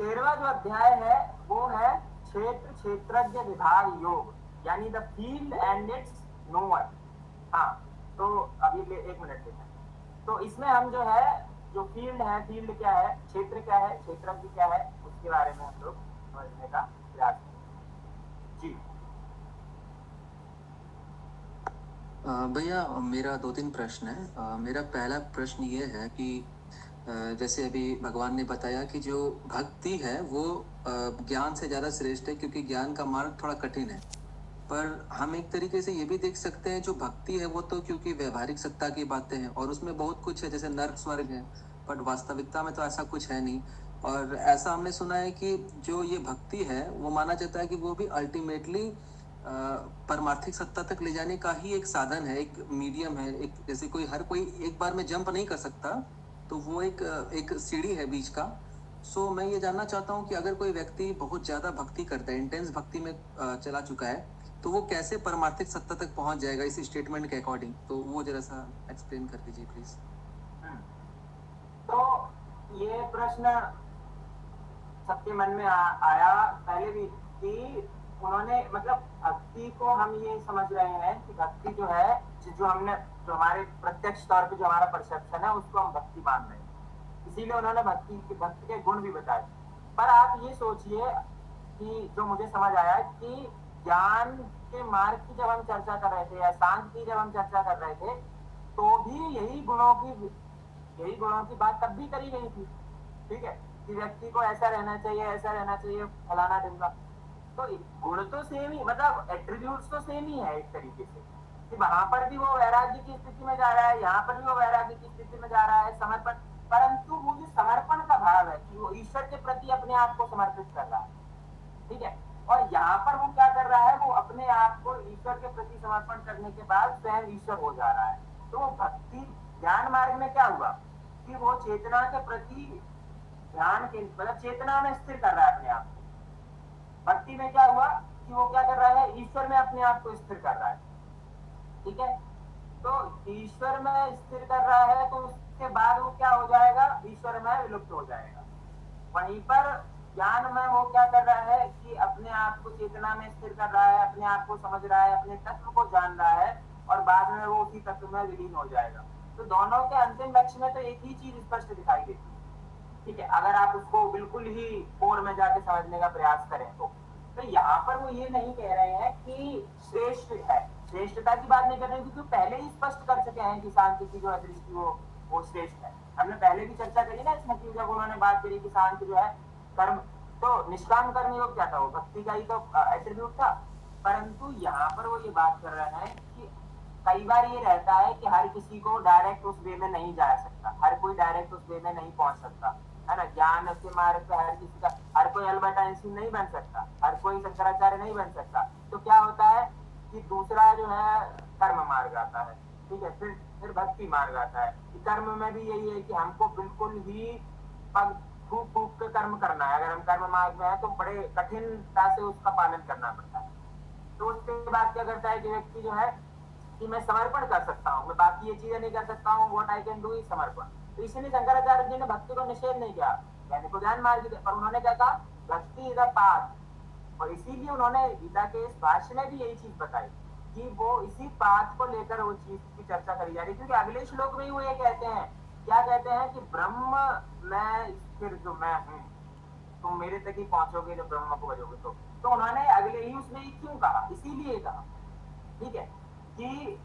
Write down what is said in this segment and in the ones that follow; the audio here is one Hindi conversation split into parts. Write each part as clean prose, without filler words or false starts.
13वां जो अध्याय है वो है क्षेत्र क्षेत्रज्ञ विभाग योग, यानी the field and it's knower. हाँ, तो अभी एक मिनट लेते हैं। तो इसमें हम जो है, जो फील्ड है, फील्ड क्या है, क्षेत्र क्या है, क्षेत्रज्ञ क्या है, उसके बारे में हम लोग समझने का प्रयास करें। जी भैया मेरा 2-3 प्रश्न है। मेरा पहला प्रश्न ये है कि जैसे अभी भगवान ने बताया कि जो भक्ति है वो ज्ञान से ज़्यादा श्रेष्ठ है, क्योंकि ज्ञान का मार्ग थोड़ा कठिन है। पर हम एक तरीके से ये भी देख सकते हैं, जो भक्ति है वो तो क्योंकि व्यवहारिक सत्ता की बातें हैं और उसमें बहुत कुछ है, जैसे नर्क स्वर्ग है, बट वास्तविकता में तो ऐसा कुछ है नहीं। और ऐसा हमने सुना है कि जो ये भक्ति है वो माना जाता है कि वो भी अल्टीमेटली परमार्थिक सत्ता तक ले जाने का ही एक साधन है, एक मीडियम है। एक जैसे हर कोई एक बार में जंप नहीं कर सकता, तो वो एक सीढ़ी है बीच का। सो मैं ये जानना चाहता हूँ कि अगर कोई व्यक्ति बहुत ज्यादा भक्ति करता है, इंटेंस भक्ति में चला चुका है, तो वो कैसे परमार्थिक सत्ता तक पहुंच जाएगा इस स्टेटमेंट के अकॉर्डिंग? तो वो जरा सा एक्सप्लेन कर दीजिए प्लीज। तो ये प्रश्न सबके मन में आया पहले भी कि उन्होंने, मतलब भक्ति को हम ये समझ रहे हैं कि भक्ति जो है, जो हमने, जो हमारे प्रत्यक्ष तौर पे जो हमारा परसेप्शन है उसको हम भक्ति मान रहे हैं, इसीलिए उन्होंने भक्ति के गुण भी बताए। पर आप ये सोचिए कि जो मुझे समझ आया कि ज्ञान के मार्ग की जब हम चर्चा कर रहे थे या शांति की जब हम चर्चा कर रहे थे, तो भी यही गुणों की बात तब भी करी गई थी। ठीक है, कि व्यक्ति को ऐसा रहना चाहिए, ऐसा रहना चाहिए, फलाना ढिमका। तो गुण तो सेम ही, मतलब एट्रीब्यूट्स तो सेम ही है एक तरीके से, कि वहां पर भी वो वैराग्य की स्थिति में जा रहा है, यहाँ पर भी वो वैराग्य की स्थिति में जा रहा है, समर्पण। परंतु वो जो समर्पण का भाव है कि वो ईश्वर के प्रति अपने आप को समर्पित कर रहा है, ठीक है। और यहाँ पर वो क्या कर रहा है, वो अपने आप को ईश्वर के प्रति समर्पण करने के बाद स्वयं ईश्वर हो जा रहा है। तो वो भक्ति ज्ञान मार्ग में क्या हुआ कि वो चेतना के प्रति ध्यान के, मतलब चेतना में स्थिर कर रहा है अपने आप को। भक्ति में क्या हुआ कि वो क्या कर रहा है, ईश्वर में अपने आप को स्थिर कर रहा है, ठीक है। तो ईश्वर में स्थिर कर रहा है, तो उसके बाद वो क्या हो जाएगा, ईश्वर में विलुप्त हो जाएगा। वहीं पर ज्ञान में वो क्या कर रहा है कि अपने आप को चेतना में स्थिर कर रहा है, अपने आप को समझ रहा है, अपने तत्व को जान रहा है, और बाद में वो उसी तत्व में विलीन हो जाएगा। तो दोनों के अंतिम लक्ष्य में तो एक ही चीज स्पष्ट दिखाई देती है, ठीक है, अगर आप उसको बिल्कुल ही कोर में जाके समझने का प्रयास करें तो यहाँ पर वो ये नहीं कह रहे हैं कि श्रेष्ठ है, श्रेष्ठता की बात नहीं कर रहे हैं, क्योंकि पहले ही स्पष्ट कर चुके हैं कि शांति की जो दृष्टि वो श्रेष्ठ है। हमने पहले भी चर्चा करी ना इसमें, कि जब उन्होंने बात करी कि शांति जो है कर्म, तो निष्काम कर्म योग क्या था, वो भक्ति का ही तो एट्रीब्यूट था। परंतु यहाँ पर वो ये बात कर रहे हैं कि कई बार ये रहता है कि हर किसी को डायरेक्ट उस वे में नहीं जा सकता, हर कोई डायरेक्ट उस वे में नहीं पहुंच सकता, है ना। ज्ञान के मार्ग पे हर किसी का, हर कोई अल्बर्ट आइंस्टीन नहीं बन सकता, हर कोई शंकराचार्य नहीं बन सकता। तो क्या होता है कि दूसरा जो है कर्म मार्ग आता है, ठीक है, फिर भक्ति मार्ग आता है। कर्म में भी यही है कि हमको बिल्कुल ही पग फूक फूक के कर्म करना है। अगर हम कर्म मार्ग में है तो बड़े कठिनता से उसका पालन करना पड़ता है। तो उसके बाद क्या करता है कि व्यक्ति जो है कि मैं समर्पण कर सकता हूँ, मैं बाकी ये चीजें नहीं कर सकता हूँ, what I can do is समर्पण। तो इसीलिए शंकराचार्य जी ने भक्ति को निषेध नहीं किया, ज्ञानी को ज्ञान मार्ग दिया, पर उन्होंने क्या कहा, भक्ति इज अ पाथ। और इसीलिए उन्होंने गीता के इस भाष्य में भी यही चीज बताई कि वो इसी पाथ को लेकर वो चीज की चर्चा करी जा रही, क्योंकि अगले श्लोक में ही वो ये कहते हैं, क्या कहते हैं कि ब्रह्म में स्थिर जो मैं हूँ, तुम मेरे तक ही पहुंचोगे जो ब्रह्म को बजोगे। तो उन्होंने अगले ही उसमें क्यों कहा, इसीलिए कहा, ठीक है, कि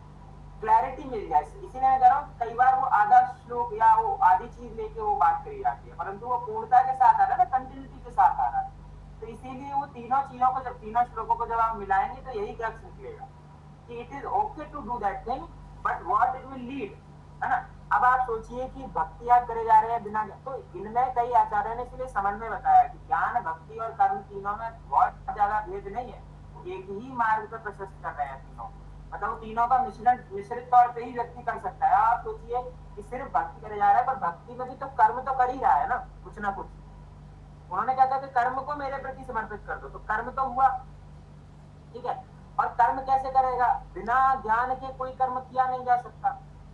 क्लैरिटी मिल जाए। इसीलिए मैं कह रहा हूँ कई बार वो आधा श्लोक या वो आधी चीज लेके वो बात करी जाती है, परंतु वो पूर्णता के साथ आ रहा है ना, कंटिन्यूटी के साथ आ रहा है। तो इसीलिए वो तीनों चीजों को, जब तीनों श्लोकों को जब आप मिलाएंगे तो यही क्रक्स निकलेगा कि it is okay to do that thing, but what it will lead, है ना। अब आप सोचिए कि भक्ति आप करे जा रहे हैं बिना, तो इनमें कई आचार्यों ने इसलिए समझ में बताया कि ज्ञान भक्ति और कर्म तीनों में बहुत ज्यादा भेद नहीं है, एक ही मार्ग पर प्रशस्त कर रहे हैं तीनों, मतलब तीनों का मिश्रण मिश्रित तौर पे ही व्यक्ति कर सकता है। आप सोचिए कि सिर्फ भक्ति करे जा रहा है, पर भक्ति में भी तो कर्म तो कर ही रहा है ना कुछ। उन्होंने क्या कहा कि कर्म को मेरे प्रति समर्पित कर दो, तो कर्म तो हुआ, ठीक है। और कर्म कैसे करेगा, बिना ज्ञान के कोई कर्म किया नहीं जा सकता,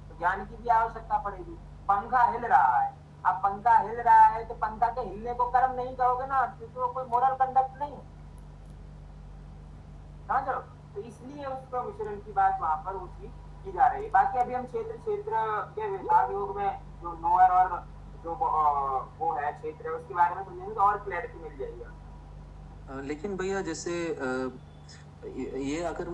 तो ज्ञान की भी आवश्यकता पड़ेगी। पंखा हिल रहा है, अब पंखा हिल रहा है तो पंखा के के हिलने को कर्म नहीं कहोगे ना, क्योंकि वो कोई मोरल कंडक्ट नहीं है, समझ रहे हो? तो इसलिए उसको मिश्रण की बात वहां पर उसकी की जा रही है। बाकी अभी हम क्षेत्र क्षेत्र के विभाग योग में जो नोअर और जो वो है क्षेत्र है उसके बारे में समझेंगे तो और क्लैरिटी मिल जाएगी। लेकिन भैया जैसे ये अगर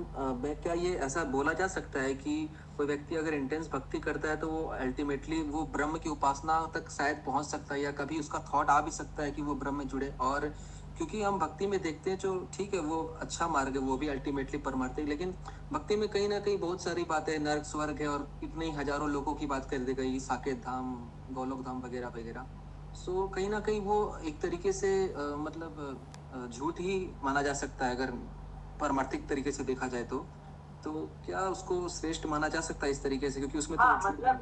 क्या ये ऐसा बोला जा सकता है कि कोई व्यक्ति अगर इंटेंस भक्ति करता है तो वो अल्टीमेटली वो ब्रह्म की उपासना तक शायद पहुंच सकता है, या कभी उसका थॉट आ भी सकता है कि वो ब्रह्म में जुड़े? और क्योंकि हम भक्ति में देखते हैं जो ठीक है वो अच्छा मार्ग है, वो भी अल्टीमेटली परमार्थिक, लेकिन भक्ति में कहीं ना कहीं बहुत सारी बातें, नर्क स्वर्ग है, और कितने हजारों लोगों की बात कर दी गई, साकेत धाम, गोलोक धाम वगैरह वगैरह। सो कहीं ना कहीं वो एक तरीके से मतलब झूठ ही माना जा सकता है अगर परमार्थिक तरीके से देखा जाए तो क्या उसको श्रेष्ठ माना जा सकता है इस तरीके से, क्योंकि उसमें हाँ, तो मतलब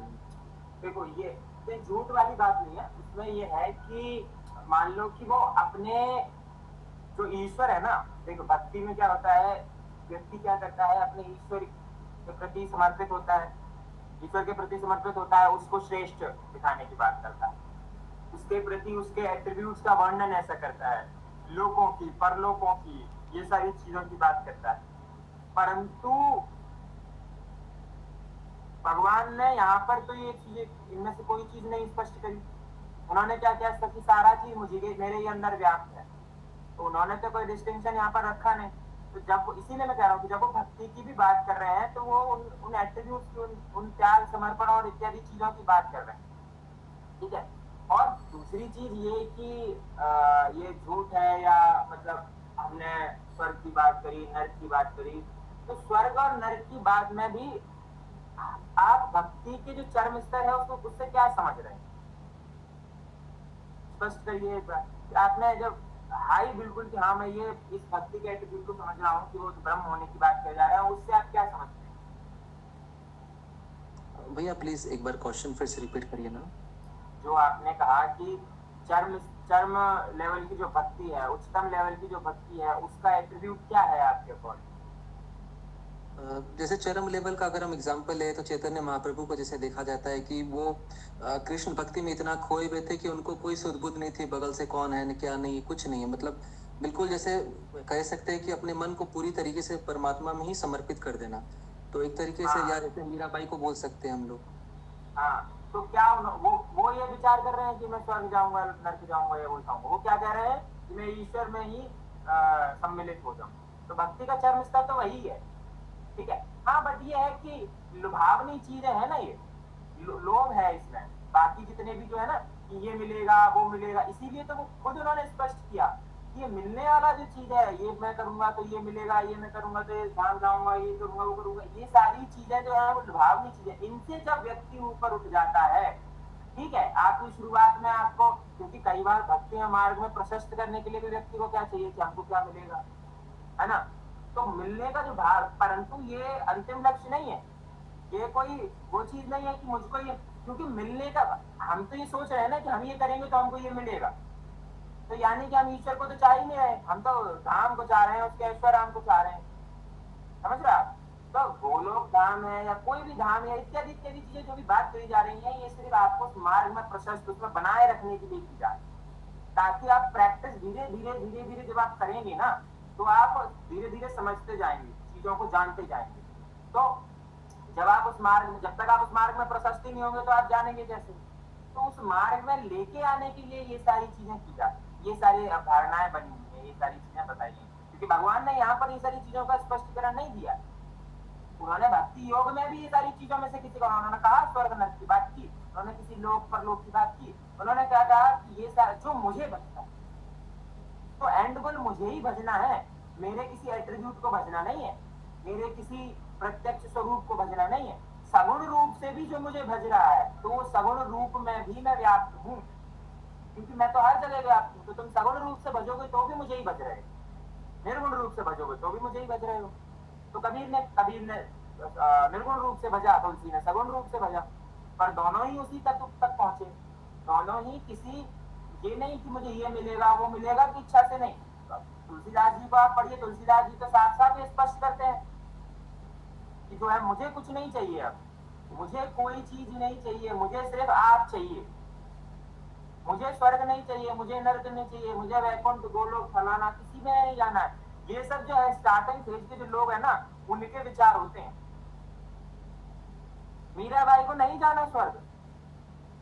देखो ये झूठ वाली बात नहीं है, उसमें ये है कि मान लो कि वो अपने जो ईश्वर है ना, देखो भक्ति में क्या होता है, व्यक्ति क्या करता है, अपने ईश्वर के प्रति समर्पित होता है, ईश्वर के प्रति समर्पित होता है, उसको श्रेष्ठ दिखाने की बात करता है, उसके प्रति उसके एट्रीब्यूट्स का वर्णन ऐसा करता है, लोकों की, परलोकों की, ये सारी चीजों की बात करता है। परंतु भगवान ने यहाँ पर तो ये चीजें, इनमें से कोई चीज नहीं स्पष्ट करी। उन्होंने क्या किया कि सारा चीज मुझे मेरे ही अंदर व्याप्त है, तो उन्होंने तो कोई डिस्टिंक्शन यहाँ पर रखा नहीं। तो जब इसीलिए मैं कह रहा हूँ कि जब वो भक्ति की भी बात कर रहे हैं तो वो उन एट्रीब्यूट्स की, उन त्याग, समर्पण और इत्यादि चीजों की बात कर रहे हैं, ठीक है। और दूसरी चीज ये कि ये झूठ है, या मतलब हमने स्वर्ग की बात करी, नर्क की बात करी, तो स्वर्ग और नर्क की बात में भी आप भक्ति के जो चरम स्तर है उसको, उससे क्या समझ रहे हैं, स्पष्ट करिए एक बार। आपने जब हाई बिल्कुल कि हाँ मैं ये इस भक्ति के एट्रीब्यूट को समझ रहा हूँ कि वो ब्रह्म होने की बात कर जा रहा है, उससे आप क्या समझते हैं? भैया प्लीज एक बार क्वेश्चन फिर से रिपीट करिए ना। जो आपने कहा कि चरम चरम लेवल की जो भक्ति है, उच्चतम लेवल की जो भक्ति है, उसका एट्रीब्यूट क्या है आपके अकॉर्डिंग? जैसे चरम लेवल का अगर हम एग्जांपल ले तो चैतन्य महाप्रभु को जैसे देखा जाता है कि वो कृष्ण भक्ति में इतना खोए हुए थे कि उनको कोई सुध-बुध नहीं थी, बगल से कौन है क्या नहीं, कुछ नहीं है, मतलब बिल्कुल जैसे कह सकते हैं कि अपने मन को पूरी तरीके से परमात्मा में ही समर्पित कर देना। तो एक तरीके से या जैसे मीराबाई को बोल सकते हैं हम लोग। हाँ, तो क्या वो ये विचार कर रहे हैं कि मैं स्वर्ग जाऊंगा, नर्क जाऊंगा, या वो जाऊंगा? वो क्या कह रहे हैं कि मैं ईश्वर में ही सम्मिलित हो जाऊं। तो भक्ति का चरम स्तर तो वही है, ठीक है। हाँ, बट ये है कि लुभावनी चीजें है ना, ये लोभ है इसमें। बाकी जितने भी जो है ना कि ये मिलेगा वो मिलेगा, इसीलिए तो वो खुद उन्होंने स्पष्ट किया कि ये मिलने वाला जो चीज है, ये मैं करूंगा तो ये मिलेगा, ये मैं करूंगा तो ये धाम जाऊंगा, ये करूंगा वो करूंगा, ये सारी चीजें जो है वो लुभावनी चीजें। इनसे जब व्यक्ति ऊपर उठ जाता है, ठीक है, आपकी शुरुआत में आपको, क्योंकि कई बार भक्ति में मार्ग में प्रशस्त करने के लिए भी व्यक्ति को क्या चाहिए कि हमको क्या मिलेगा, है ना? तो मिलने का जो भाव, परंतु ये अंतिम लक्ष्य नहीं है, ये कोई वो चीज नहीं है कि मुझको ये, क्योंकि मिलने का, हम तो ये सोच रहे हैं ना कि हम ये करेंगे तो हमको ये मिलेगा, तो यानी कि हम ईश्वर को तो चाह ही नहीं रहे, हम तो धाम को चाह रहे हैं, उसके ऐश्वर्य राम को चाह रहे हैं, समझ रहे आप? तो गोलोक धाम है या कोई भी धाम है, इत्यादि इत्यादि चीजें जो भी बात करी जा रही है, ये सिर्फ आपको उस मार्ग में प्रशस्त, उसमें बनाए रखने के लिए की जा रही है, ताकि आप प्रैक्टिस धीरे धीरे धीरे धीरे जब आप करेंगे ना, तो आप धीरे धीरे समझते जाएंगे, चीजों को जानते जाएंगे। तो जब आप उस मार्ग में, जब तक आप उस मार्ग में प्रशस्ति नहीं होंगे तो आप जानेंगे कैसे? तो उस मार्ग में लेके आने के लिए ये सारी चीजें की जाती, ये सारी अवधारणाएं बनी हुई है, ये सारी चीजें बताई हैं, क्योंकि भगवान ने यहाँ पर ये सारी चीजों का स्पष्टीकरण नहीं दिया। उन्होंने भक्ति योग में भी ये सारी चीजों में से किसी को, उन्होंने कहा स्वर्ग नर्क की बात की, उन्होंने किसी लोक परलोक की बात की, उन्होंने क्या कहा कि ये सारा जो मुझे भजता है, तो एंड गोल मुझे ही भजना है, मेरे किसी एट्रीब्यूट को भजना नहीं है, मेरे किसी प्रत्यक्ष स्वरूप को भजना नहीं है। सगुण रूप से भी जो मुझे भज रहा है, तो वो सगुण रूप में भी मैं व्याप्त हूँ, क्योंकि मैं तो हर जगह व्याप्त हूँ। तो तुम सगुण रूप से भजोगे तो भी मुझे ही भज रहे हो, निर्गुण रूप से भजोगे तो भी मुझे ही भज रहे हो। तो कबीर ने निर्गुण रूप से भजा, तुलसी ने सगुण रूप से भजा, पर दोनों ही उसी तत्व तक पहुंचे, दोनों ही किसी, ये नहीं कि मुझे ये मिलेगा वो मिलेगा की इच्छा से नहीं। तुलसीदास जी को आप पढ़िए, तुलसीदास जी तो साफ साफ स्पष्ट करते हैं कि जो है मुझे कुछ नहीं चाहिए, अब मुझे कोई चीज नहीं चाहिए, मुझे सिर्फ आप चाहिए, मुझे स्वर्ग नहीं चाहिए, मुझे नरक नहीं चाहिए, मुझे वैकुंठ गोलोक फलाना किसी में नहीं जाना है। ये सब जो है स्टार्टिंग फेज के जो लोग है ना, उनके विचार होते हैं। मीराबाई को नहीं जाना स्वर्ग,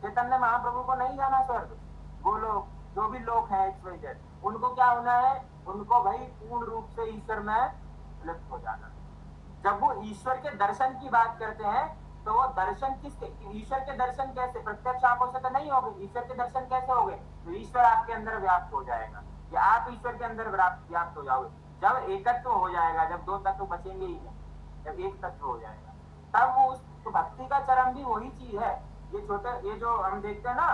चैतन्य महाप्रभु को नहीं जाना स्वर्ग, गोलोक, जो भी लोग हैं XYZ, उनको क्या होना है? उनको भाई पूर्ण रूप से ईश्वर में लिप्त हो जाना। जब वो ईश्वर के दर्शन की बात करते हैं तो वो दर्शन किसके? ईश्वर के दर्शन कैसे? प्रत्यक्ष आंखों से तो नहीं होंगे। ईश्वर के दर्शन कैसे होंगे? तो ईश्वर आपके अंदर व्याप्त हो जाएगा, या आप ईश्वर के अंदर व्याप्त हो जाओगे। जब एकत्व हो जाएगा, जब दो तत्व बचेंगे ही नहीं, जब एक तत्व हो जाएगा, तब वो तो भक्ति का चरम भी वही चीज है। ये छोटे, ये जो हम देखते हैं ना,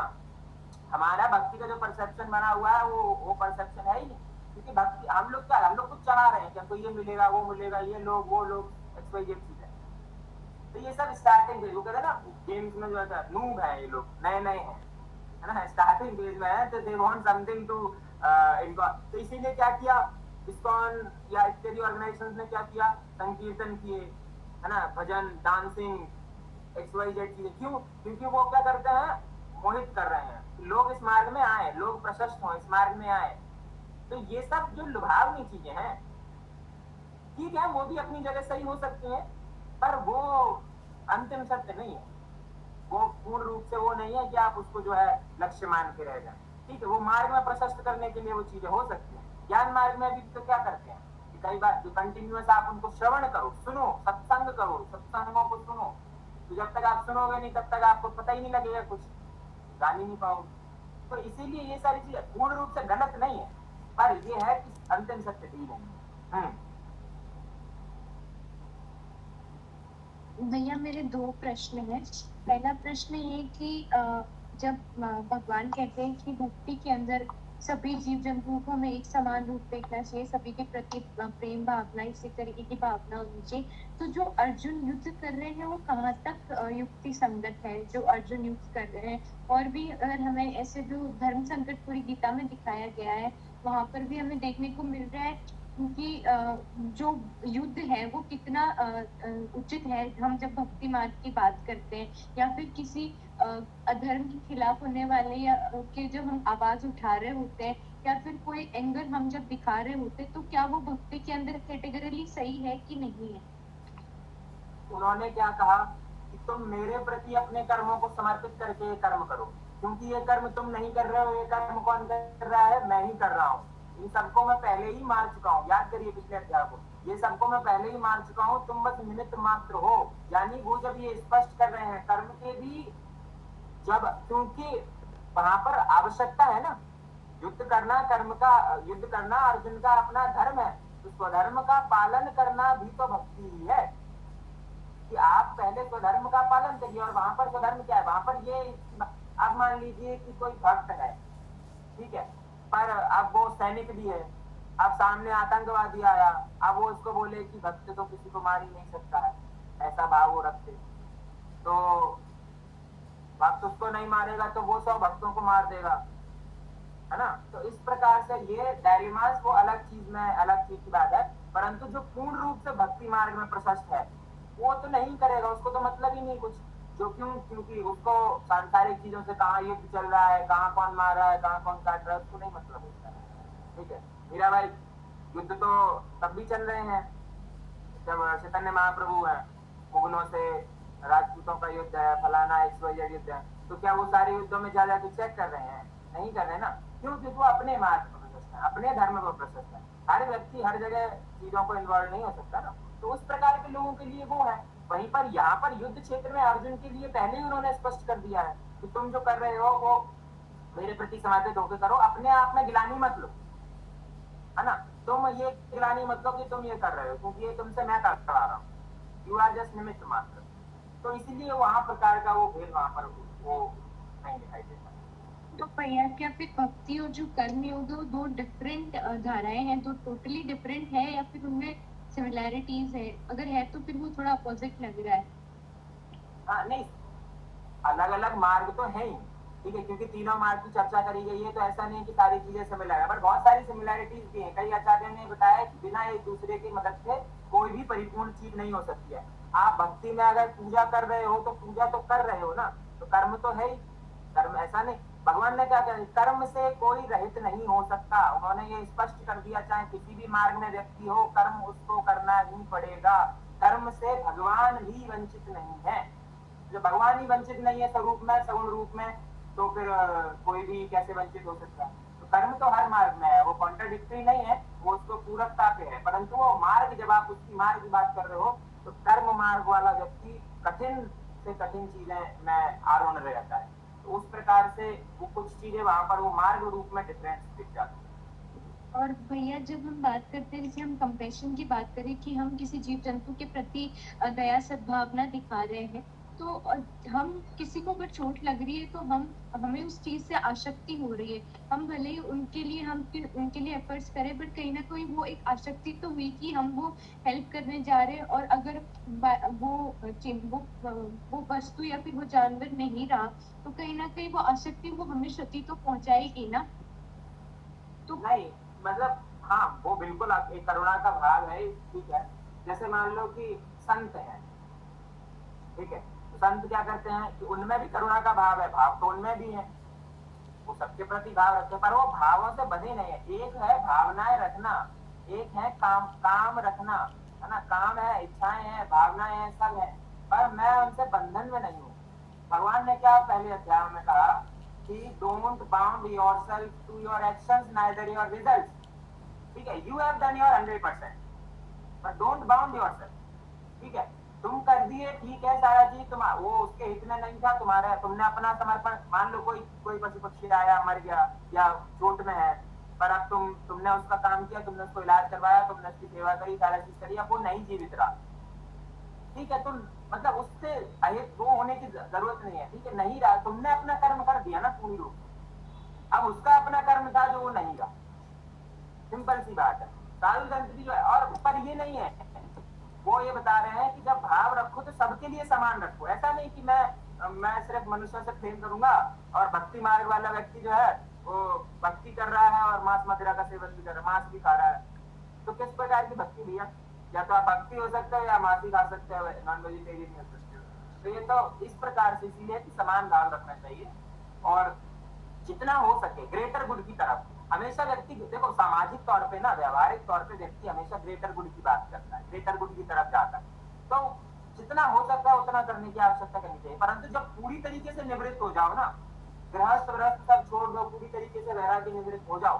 हमारा भक्ति का जो परसेप्शन बना हुआ है वो परसेप्शन है ही नहीं। क्योंकि भक्ति हम लोग क्या, हम लोग कुछ चला रहे हैं कि हमको ये मिलेगा, वो मिलेगा, ये लोग, वो लोग, XYZ चीज है। तो ये सब स्टार्टिंग फेज, वो कहते हैं ना गेम्स में जो है नूब है, ये लोग नए नए हैं, है ना, स्टार्टिंग फेज में है, तो दे वांट समथिंग टू इनको। तो इसीलिए क्या किया इस्कॉन या इत्यादि ऑर्गेनाइजेशंस ने, क्या किया? संकीर्तन किए, है ना, भजन, डांसिंग, XYZ चीजें। क्यों? क्योंकि वो क्या करते हैं? मोहित कर रहे हैं, लोग इस मार्ग में आए, लोग प्रशस्त हो, इस मार्ग में आए। तो ये सब जो लुभावनी चीजें हैं, ठीक है, वो भी अपनी जगह सही हो सकती हैं, पर वो अंतिम सत्य नहीं है। वो पूर्ण रूप से वो नहीं है कि आप उसको जो है लक्ष्य मान के रह जाए। ठीक है, वो मार्ग में प्रशस्त करने के लिए वो चीजें हो सकती हैं। ज्ञान मार्ग में भी तो क्या करते हैं कि कई बार कंटिन्यूअस आप उनको श्रवण करो, सुनो, सत्संग करो, सत्संगों को सुनो। तो जब तक आप सुनोगे नहीं, तब तक आपको पता ही नहीं लगेगा, कुछ जान ही नहीं पाओगे। तो इसीलिए ये सारी चीजें पूर्ण रूप से गलत नहीं है, पर ये है कि अंतिम सत्य भी नहीं है। भैया मेरे दो प्रश्न हैं। पहला प्रश्न ये कि जब भगवान कहते हैं कि भक्ति के अंदर सभी जीव जंतुओं को हमें एक समान रूप देखना चाहिए, सभी के प्रति प्रेम भावना, इसी तरीके की भावना होनी चाहिए, तो जो अर्जुन युद्ध कर रहे हैं वो कहाँ तक युक्ति संगत है जो अर्जुन युद्ध कर रहे हैं? और भी अगर हमें ऐसे जो धर्म संकट पूरी गीता में दिखाया गया है, वहां पर भी हमें देखने को मिल रहा है क्योंकि जो युद्ध है वो कितना उचित है। हम जब भक्ति मार्ग की बात करते हैं या फिर किसी अधर्म के खिलाफ होने वाले या के जब हम आवाज उठा रहे होते हैं या फिर कोई एंगर हम जब दिखा रहे होते हैं, तो क्या वो भक्ति के अंदर कैटेगरली सही है कि नहीं है? उन्होंने क्या कहा कि तुम मेरे प्रति अपने कर्मों को समर्पित करके ये कर्म करो, क्योंकि ये कर्म तुम नहीं कर रहे हो, ये कर्म कौन कर रहा है? मैं ही कर रहा हूँ। इन सबको मैं पहले ही मार चुका हूँ। याद करिए पिछले अध्याय को, ये सबको मैं पहले ही मार चुका हूँ, तुम बस निमित्त मात्र हो। यानी वो जब ये स्पष्ट कर रहे हैं कर्म के भी, जब क्योंकि वहां पर आवश्यकता है ना, युद्ध करना, कर्म का युद्ध करना अर्जुन का अपना धर्म है, तो स्वधर्म का पालन करना भी तो भक्ति ही है कि आप पहले स्वधर्म का पालन करिए। और वहां पर स्वधर्म क्या है? वहां पर ये, अब मान लीजिए कि कोई भक्त है, ठीक है, पर अब वो सैनिक भी है, अब सामने आतंकवादी आया, अब वो उसको बोले कि भक्त तो किसी को मार ही नहीं सकता है, ऐसा भाव वो रखते, तो भक्त उसको नहीं मारेगा तो वो 100 भक्तों को मार देगा, है ना। तो इस प्रकार से ये डायलिमास वो अलग चीज में, अलग चीज की बात है। परंतु जो पूर्ण रूप से भक्ति मार्ग में प्रशस्त है वो तो नहीं करेगा, उसको तो मतलब ही नहीं कुछ। जो क्योंकि उसको सांसारिक चीजों से, कहाँ युद्ध चल रहा है, कहाँ कौन मार रहा है, कहाँ कौन काट रहा है, उसको नहीं मतलब होता है। ठीक है मीरा भाई, युद्ध तो तब भी चल रहे हैं जब चैतन्य महाप्रभु है, मुगलों से राजपूतों का युद्ध है, फलाना XYZ युद्ध है, तो क्या वो सारे युद्धों में जा जाके चेक कर रहे हैं? नहीं कर रहे ना। क्यों? क्योंकि वो अपने मार्ग पर प्रशस्त है, अपने धर्म पर प्रशस्त है। हर व्यक्ति हर जगह चीजों को इन्वॉल्व नहीं हो सकता ना, तो उस प्रकार के लोगों के लिए वो है। वहीं पर यहाँ पर युद्ध क्षेत्र में अर्जुन के लिए पहले ही उन्होंने स्पष्ट कर दिया है कि तुम जो कर रहे हो वो मेरे प्रति समर्पित होकर करो, अपने आप में गिलानी मत लो, है ना। तुम ये गिलानी मत लो कि तुम ये कर रहे हो, क्योंकि ये तुमसे मैं करवा रहा हूँ, यू आर जस्ट निमित्त मात्र। तो इसीलिए वहां प्रकार का वो भेद वहां पर वो नहीं दिखाई देता। तो भैया क्या फिर भक्ति और जो कर्म योग दो डिफरेंट धाराएं हैं, दो टोटली डिफरेंट है या फिर उनमें सिमिलैरिटीज है? अगर है तो फिर वो थोड़ा अपोजिट लग रहा है। हाँ नहीं, अलग अलग मार्ग तो है ही, ठीक है, क्योंकि तीनों मार्ग की चर्चा करी गई है, तो ऐसा नहीं कि सारी चीजें सिमिलर है, पर बहुत सारी सिमिलैरिटीज भी हैं। कई आचार्यों ने बताया कि बिना एक दूसरे की मदद से कोई भी परिपूर्ण चीज नहीं हो सकती है। आप भक्ति में अगर पूजा कर रहे हो तो पूजा तो कर रहे हो ना, तो कर्म तो है ही। कर्म ऐसा नहीं, भगवान ने क्या कहा, कर्म से कोई रहित नहीं हो सकता। उन्होंने ये स्पष्ट कर दिया, चाहे किसी भी मार्ग में व्यक्ति हो, कर्म उसको करना ही पड़ेगा। कर्म से भगवान भी वंचित नहीं है। जो भगवान ही वंचित नहीं है स्वरूप में, सगुण रूप में, तो फिर कोई भी कैसे वंचित हो सकता है? तो कर्म तो हर मार्ग में है, वो कॉन्ट्राडिक्टरी नहीं है, वो उसको पूरकता पे है। परंतु वो मार्ग, जब आप उसकी मार्ग की बात कर रहे हो, तो कर्म मार्ग वाला व्यक्ति कठिन से कठिन चीजें में आरूढ़ रहता है। तो उस प्रकार से वो कुछ चीजें वहां पर वो मार्ग रूप में डिफरेंस दिख जाती है। और भैया जब हम बात करते हैं, जैसे हम कंपैशन की बात करें कि हम किसी जीव जंतु के प्रति दया सद्भावना दिखा रहे हैं, तो हम किसी को अगर चोट लग रही है तो हमें उस चीज से आसक्ति हो रही है। हम भले ही उनके लिए एफर्ट्स करें, बट कहीं ना कहीं वो एक आसक्ति तो हुई कि हम वो हेल्प करने जा रहे हैं। और अगर वो वस्तु या फिर वो जानवर नहीं रहा, तो कहीं ना कहीं वो आसक्ति वो हमें क्षति तो पहुंचाएगी ना। तो नहीं, मतलब हाँ, वो बिल्कुल एक करुणा का भाव है, ठीक है। जैसे मान लो कि संत है, ठीक है, तो संत क्या करते हैं कि उनमें भी करुणा का भाव है, भाव तो उनमें भी है, वो सबके प्रति भाव रखते हैं, पर वो भावों से बंधे नहीं है। एक है भावनाएं रखना, एक है काम रखना, है ना। काम है, इच्छाएं हैं, भावनाएं हैं, सब है, पर मैं उनसे बंधन में नहीं हूँ। भगवान ने क्या पहले अध्याय में कहा कि don't bound yourself to your actions neither your results. ठीक है, you have done your 100%, but don't bound yourself. ठीक है, तुम कर दिए, ठीक है सारा चीज, तुम वो उसके हित में नहीं था तुम्हारे, तुमने अपना समर्पण, मान लो कोई पशु पक्षी आया, मर गया या चोट में है, पर अब तुमने उसका काम किया, तुमने उसको इलाज करवाया, तुमने उसकी सेवा करी, सारा चीज करी, अब वो नहीं जीवित रहा, ठीक है, तुम मतलब उससे अहित वो होने की जरूरत नहीं है, ठीक है, नहीं रहा, तुमने अपना कर्म कर दिया ना पूरी रूप से। अब उसका अपना कर्म था जो वो नहीं रहा, सिंपल सी बात है। साधु संत भी जो है, और पर ये नहीं है, वो ये बता रहे हैं कि जब भाव रखो तो सबके लिए समान रखो। ऐसा नहीं कि मैं सिर्फ मनुष्यों से प्रेम करूंगा, और भक्ति मार्ग वाला व्यक्ति जो है वो भक्ति कर रहा है और मांस मदिरा का सेवन भी कर रहा है, मांस भी खा रहा है, तो किस प्रकार की भक्ति भैया? या तो आप भक्ति हो सकते हो या मांस भी खा सकते हो, नॉन वेजिटेरियन हो सकते हो। तो ये तो इस प्रकार से, इसीलिए कि समान भाव रखना चाहिए, और जितना हो सके ग्रेटर गुड की तरफ हमेशा व्यक्ति, देखो सामाजिक तौर पे ना, व्यवहारिक तौर पे व्यक्ति हमेशा ग्रेटर गुड की बात करता है, ग्रेटर गुड की तरफ जाता है। तो जितना हो सकता है उतना करने की आवश्यकता करनी चाहिए। परंतु जब पूरी तरीके से निवृत्त हो जाओ ना, गृहस्थ व्रस्त सब छोड़ दो, पूरी तरीके से वैराग्य निवृत्त हो जाओ,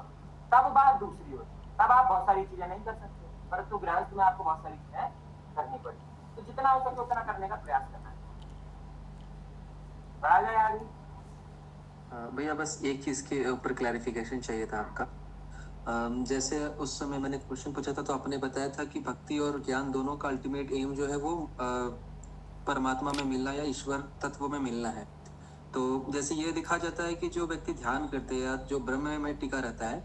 तब बात दूसरी होती। तब आप बहुत सारी चीजें नहीं कर सकते, परंतु गृहस्थ में आपको बहुत सारी चीजें करनी पड़ती। तो जितना हो सके उतना करने का प्रयास करना है। बढ़ा जाए आगे। भैया बस एक चीज के ऊपर क्लैरिफिकेशन चाहिए था आपका। जैसे उस समय मैंने क्वेश्चन पूछा था, तो आपने बताया था कि भक्ति और ज्ञान दोनों का अल्टीमेट एम जो है वो परमात्मा में मिलना या ईश्वर तत्व में मिलना है। तो जैसे ये दिखा जाता है कि जो व्यक्ति ध्यान करते हैं या जो ब्रह्म में टिका रहता है,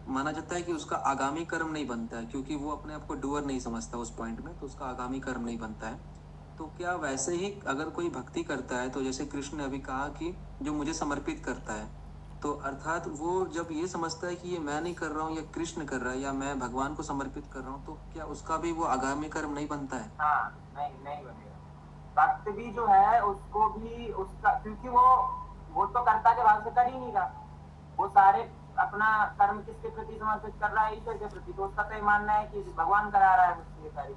माना जाता है कि उसका आगामी कर्म नहीं बनता है, क्योंकि वो अपने आप को डूअर नहीं समझता उस पॉइंट में, तो उसका आगामी कर्म नहीं बनता है। तो क्या वैसे ही अगर कोई भक्ति करता है, तो जैसे कृष्ण ने अभी कहा कि जो मुझे समर्पित करता है, तो अर्थात वो जब ये समझता है कि ये मैं नहीं कर रहा हूँ, या कृष्ण कर रहा है, या मैं भगवान को समर्पित कर रहा हूँ, तो क्या उसका भी वो आगामी कर्म नहीं बनता है? हाँ, नहीं बनेगा। भक्त भी जो है उसको भी उसका, क्योंकि वो तो कर्ता के भाव से कर ही नहीं रहा, वो सारे अपना कर्म किसके प्रति समर्पित कर रहा है? ईश्वर के प्रति। तो उसका तो ये मानना है कि भगवान करा रहा है मुझसे ये सारी,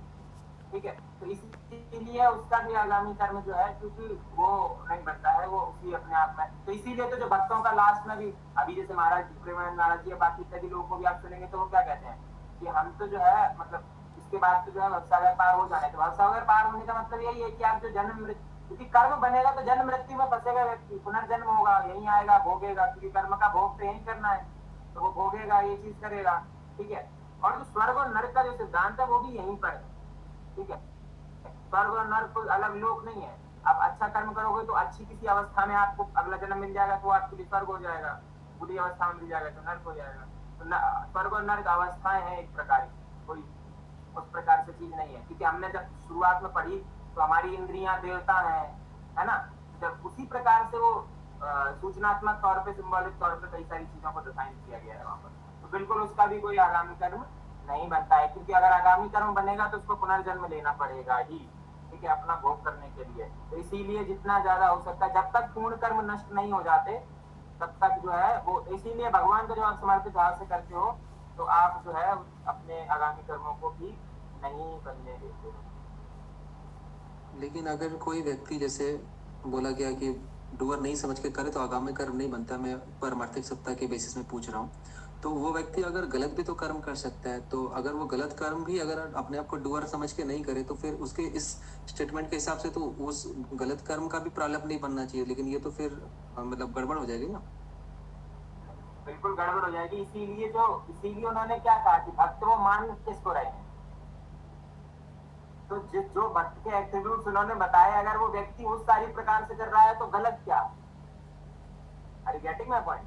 ठीक है। तो इसीलिए उसका भी आगामी कर्म जो है, क्योंकि वो नहीं बनता है, वो उसी अपने आप में। तो इसीलिए तो जो भक्तों का लास्ट में भी, अभी जैसे महाराज जी, प्रेमानंद महाराज जी, बाकी सभी लोगों को भी आप सुनेंगे तो वो क्या कहते हैं कि हम तो जो है, मतलब इसके बाद तो जो है भवसागर पार हो जाने। तो भवसागर पार होने का मतलब यही है कि आप जो जन्म मृत्यु, क्योंकि कर्म बनेगा तो जन्म मृत्यु में फंसेगा व्यक्ति, पुनर्जन्म होगा, यही आएगा, भोगेगा, क्योंकि कर्म का भोग तो यही करना है, तो वो भोगेगा, ये चीज करेगा, ठीक है। और जो स्वर्ग और नरक का जो सिद्धांत है वो भी यहीं पर है, ठीक है। स्वर्ग और नरक कोई अलग लोक नहीं है। आप अच्छा कर्म करोगे तो अच्छी किसी अवस्था में आपको अगला जन्म मिल जाएगा, तो आपके लिए स्वर्ग हो जाएगा, बुरी अवस्था में मिल जाएगा तो नरक हो जाएगा। तो स्वर्ग और नरक अवस्थाएं हैं एक प्रकार की, कोई उस प्रकार से चीज नहीं है। क्योंकि हमने जब शुरुआत में पढ़ी तो हमारी इंद्रियां देवता है ना, जब उसी प्रकार से वो सूचनात्मक तौर पे, सिंबॉलिक तौर पे कई सारी चीजों को डिफाइन किया गया है वहां पर। तो बिल्कुल उसका भी कोई आगामी कर्म नहीं बनता है, क्योंकि अगर आगामी कर्म बनेगा तो उसको पुनर्जन्म लेना पड़ेगा ही, ठीक है, अपना भोग करने के लिए। तो इसीलिए जितना ज्यादा हो सकता है, जब तक पूर्ण कर्म नष्ट नहीं हो जाते तब तक जो है वो, इसीलिए भगवान को जब आप समर्पित भाव से करते हो तो आप जो है अपने आगामी कर्मों को भी नहीं बनने देते हो। लेकिन अगर कोई व्यक्ति, जैसे बोला गया कि डूअर नहीं समझ के करे तो आगामी कर्म नहीं बनता, मैं परमार्थिक सत्ता के बेसिस में पूछ रहा हूँ, तो वो व्यक्ति अगर गलत भी तो कर्म कर सकता है, तो अगर वो गलत कर्म भी अगर अपने आप को डूअर समझ के नहीं करे तो फिर उसके इस स्टेटमेंट के हिसाब से तो उस गलत कर्म का भी प्रारंभ नहीं बनना चाहिए, लेकिन ये तो फिर मतलब गड़बड़ हो जाएगी ना। बिल्कुल गड़बड़ हो जाएगी। इसीलिए उन्होंने क्या कहा कि भक्त वो मान किसको रहे हैं, तो जो भक्त के एट्रीब्यूट्स उन्होंने बताए, अगर वो व्यक्ति उस सारी प्रकार से कर रहा है तो गलत क्या? Are you getting my point?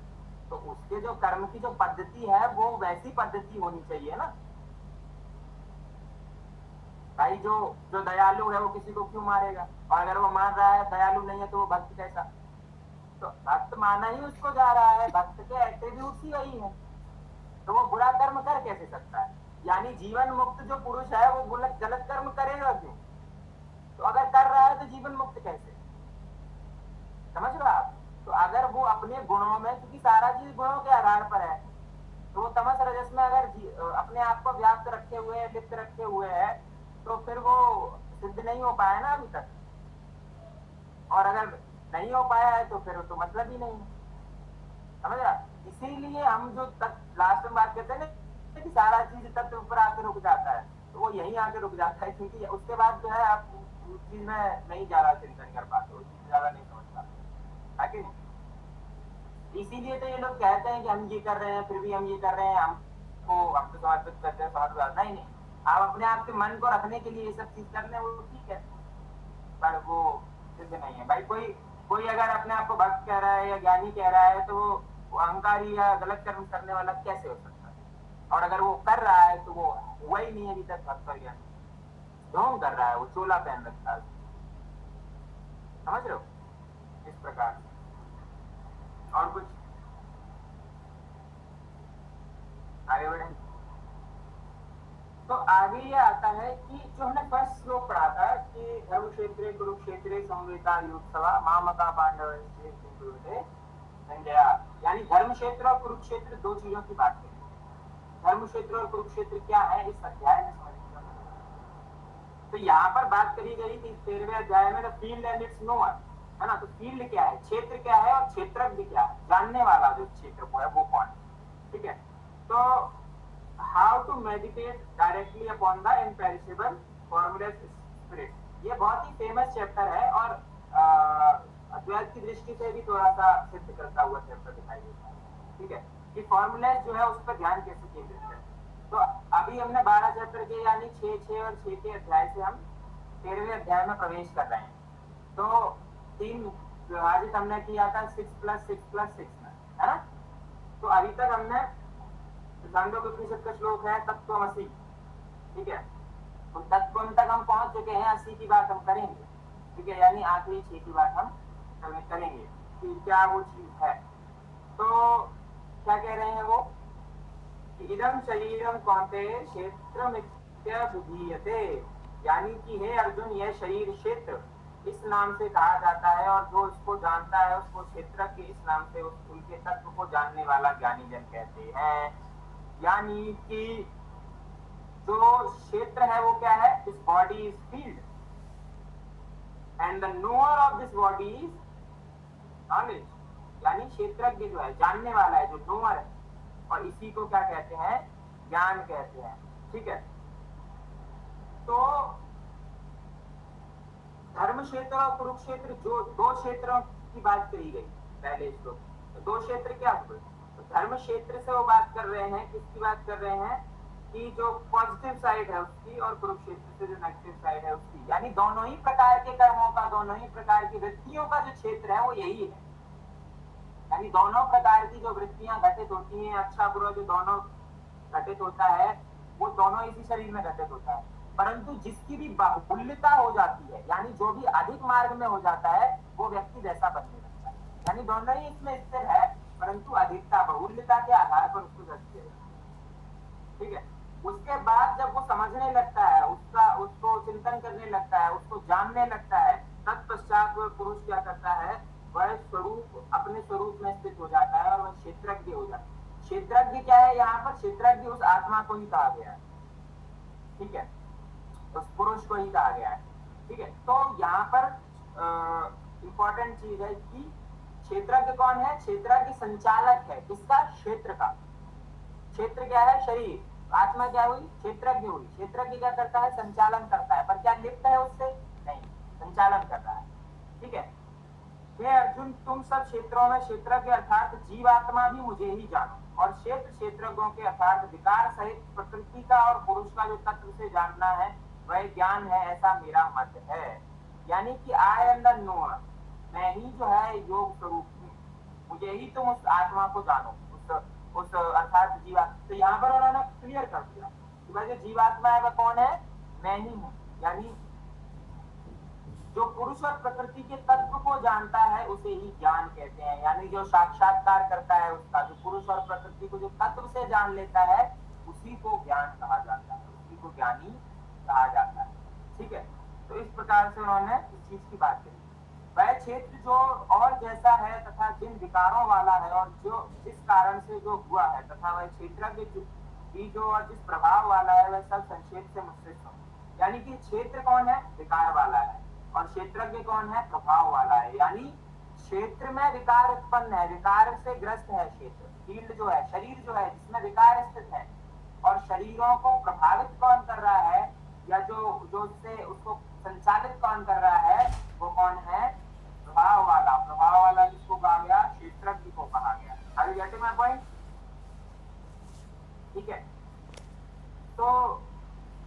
तो उसके जो कर्म की जो पद्धति है वो वैसी पद्धति होनी चाहिए ना भाई। जो दयालु है वो किसी को क्यों मारेगा? और अगर वो मान रहा है दयालु नहीं है तो वो भक्त कैसा? तो भक्त माना ही उसको जा रहा है, भक्त के एट्रीब्यूट्स ही वही है, तो वो बुरा कर्म कर कैसे सकता है? यानी जीवन मुक्त जो पुरुष है वो गलत कर्म करेगा क्यों? तो अगर कर रहा है तो जीवन मुक्त कैसे? समझ रहे आप? तो अगर वो अपने गुणों में, क्योंकि सारा चीज गुणों के आधार पर है, तो वो तमस रजस में अगर अपने आप को व्याप्त रखे हुए है, लिप्त रखे हुए है, तो फिर वो सिद्ध नहीं हो पाया ना अभी तक। और अगर नहीं हो पाया है तो फिर तो मतलब ही नहीं है। समझ रहा? इसीलिए हम जो लास्ट में बात करते हैं ना कि सारा चीज तत्व पर आकर रुक जाता है, तो वो यही आके रुक जाता है, क्योंकि उसके बाद जो है आप उस चीज में नहीं ज्यादा चिंतन कर पाते, उस चीज ज्यादा नहीं समझ पाते, है कि नहीं? इसीलिए तो ये लोग कहते हैं कि हम ये कर रहे हैं फिर भी हम ये कर रहे हैं, हम तो समर्पित करते हैं, समर्पित नहीं। आप अपने आप के मन को रखने के लिए ये सब चीज कर ले वो ठीक है, पर वो सिद्ध नहीं है भाई। कोई अगर अपने आप को भक्त कह रहा है या ज्ञानी कह रहा है तो वो अहंकारी या गलत कर्म करने वाला कैसे हो सकता है? और अगर वो कर रहा है तो वो हुआ ही नहीं अभी तक भक्त और ज्ञानी, ढोंग कर रहा है, वो चोला पहन रखा है। समझ रहे हो? इस प्रकार से। और कुछ आगे बढ़े तो आगे ये आता है कि जो हमने फर्स्ट श्लोक पढ़ा था कि धर्म क्षेत्रे कुरुक्षेत्रे संवेता युत्सवा मामका पांडव, यानी धर्म क्षेत्र और कुरुक्षेत्र दो चीजों की बात करें। धर्म क्षेत्र और कुरुक्षेत्र क्या है इस अध्याय में समझना। तो यहाँ पर बात करी गई थी 13वें अध्याय में, फील्ड एंड इट्स नोअर, है ना? तो फील्ड क्या है, क्षेत्र क्या है, और क्षेत्रज्ञ क्या है, जानने वाला जो क्षेत्र को है वो कौन है। ठीक है, तो how to meditate directly upon the imperishable formless spirit, ये बहुत ही फेमस चैप्टर है और अद्वैत की दृष्टि से भी थोड़ा सा सिद्ध करता हुआ चैप्टर दिखाई देता है। ठीक है, कि फॉर्मूलेस जो है उस पर ध्यान कैसे केंद्रित करें। तो अभी हमने 12 चैप्टर के यानी 6 और 6 के अध्याय से हम 13वें अध्याय में प्रवेश कर रहे हैं। तो 3 विभाजित हमने किया था 6 + 6 + 6 में, है ना? तो अभी तक हमने छांदोग्य उपनिषद का श्लोक है तत्त्वमसि, ठीक है, तो तत्व तक हम पहुंच चुके हैं, 80 की बात हम करेंगे। ठीक है, यानी आखिरी 6 की बात हम करेंगे कि क्या वो चीज है। तो क्या कह रहे हैं वो, इदम शरीरम कौन्तेय क्षेत्रमित्यभिधीयते, यानी कि हे अर्जुन यह शरीर क्षेत्र इस नाम से कहा जाता है, और जो इसको जानता है उसको क्षेत्र के इस नाम से उनके तत्व को जानने वाला ज्ञानी जन कहते हैं। यानी कि जो क्षेत्र है वो क्या है, this body is field and the knower of this body is knowledge, यानी क्षेत्रज्ञ जो है, जानने वाला है, जो नोअर है, और इसी को क्या कहते हैं, ज्ञान कहते हैं। ठीक है, तो धर्म क्षेत्र और कुरुक्षेत्र जो दो क्षेत्रों की बात करी गई पहले श्लोक, तो दो क्षेत्र क्या हुए, तो धर्म क्षेत्र से वो बात कर रहे हैं, किसकी बात कर रहे हैं, कि जो पॉजिटिव साइड है उसकी, और कुरुक्षेत्र से जो नेगेटिव साइड है उसकी, यानी दोनों ही प्रकार के कर्मों का, दोनों ही प्रकार की वृत्तियों का जो क्षेत्र है वो यही है। यानी दोनों प्रकार की जो वृत्तियां घटित होती हैं, अच्छा बुरा जो दोनों घटित होता है, वो दोनों इसी शरीर में घटित होता है। परंतु जिसकी भी बाहुल्यता हो जाती है, यानी जो भी अधिक मार्ग में हो जाता है, वो व्यक्ति वैसा बनने लगता है। यानी दोनों ही इसमें स्थिर है, परंतु अधिकता बहुल्यता के आधार पर उसको जज किया जाता है। ठीक है, उसके बाद जब वो समझने लगता है, उसको चिंतन करने लगता है, उसको जानने लगता है, तत्पश्चात वो पुरुष क्या करता है, वह स्वरूप अपने स्वरूप में स्थित हो जाता है और वह क्षेत्रज्ञ हो जाता है। क्षेत्रज्ञ क्या है? यहाँ पर क्षेत्रज्ञ उस आत्मा को ही कहा गया है, ठीक है, उस पुरुष को ही कहा गया है, ठीक है। तो यहाँ पर इंपॉर्टेंट चीज है कि क्षेत्रज्ञ कौन है? क्षेत्रज्ञ संचालक है किसका? क्षेत्र का। क्षेत्र क्या है? शरीर। आत्मा क्या हुई? क्षेत्रज्ञ हुई। क्षेत्रज्ञ क्या करता है? संचालन करता है, पर क्या लिप्त है उससे? नहीं, संचालन कर रहा है, ठीक है। हे अर्जुन, तुम सब क्षेत्रों में क्षेत्रज्ञ अर्थात जीवात्मा भी मुझे ही जानो, और क्षेत्र क्षेत्रज्ञों के अर्थात विकार सहित प्रकृति का और पुरुष का जो तत्व से जानना है वह ज्ञान है, ऐसा मेरा मत है। यानी कि आई एम द नोअर, मैं ही जो है योग स्वरूप हूँ, मुझे ही तुम उस आत्मा को जानो, उस अर्थात जीवात्मा। तो यहाँ पर उन्होंने क्लियर कर दिया कि भाई जो जीवात्मा है वह कौन है? मैं ही हूँ। यानी जो पुरुष और प्रकृति के तत्व को जानता है उसे ही ज्ञान कहते हैं। यानी जो साक्षात्कार करता है उसका, जो पुरुष और प्रकृति को जो तत्व से जान लेता है उसी को ज्ञान कहा जाता है, उसी को ज्ञानी कहा जाता है, ठीक है। तो इस प्रकार से उन्होंने इस चीज की बात करी। वह क्षेत्र जो और जैसा है तथा जिन विकारों वाला है और जो जिस कारण से जो हुआ है, तथा वह क्षेत्रज्ञ भी जो और जिस प्रभाव वाला है, वह सब संक्षेप से मुझसे सुनो। यानी कि क्षेत्र कौन है? विकार वाला है, और क्षेत्रज्ञ कौन है? प्रभाव वाला है। यानी क्षेत्र में विकार उत्पन्न है, विकार से ग्रस्त है क्षेत्र, फील्ड जो है, शरीर जो है जिसमें विकार स्थित है, और शरीरों को प्रभावित कौन कर रहा है या जो उससे उसको संचालित कौन कर रहा है, वो कौन है? प्रभाव वाला। प्रभाव वाला जिसको कहा गया? क्षेत्रज्ञ को कहा गया। Are you getting my point? ठीक है। तो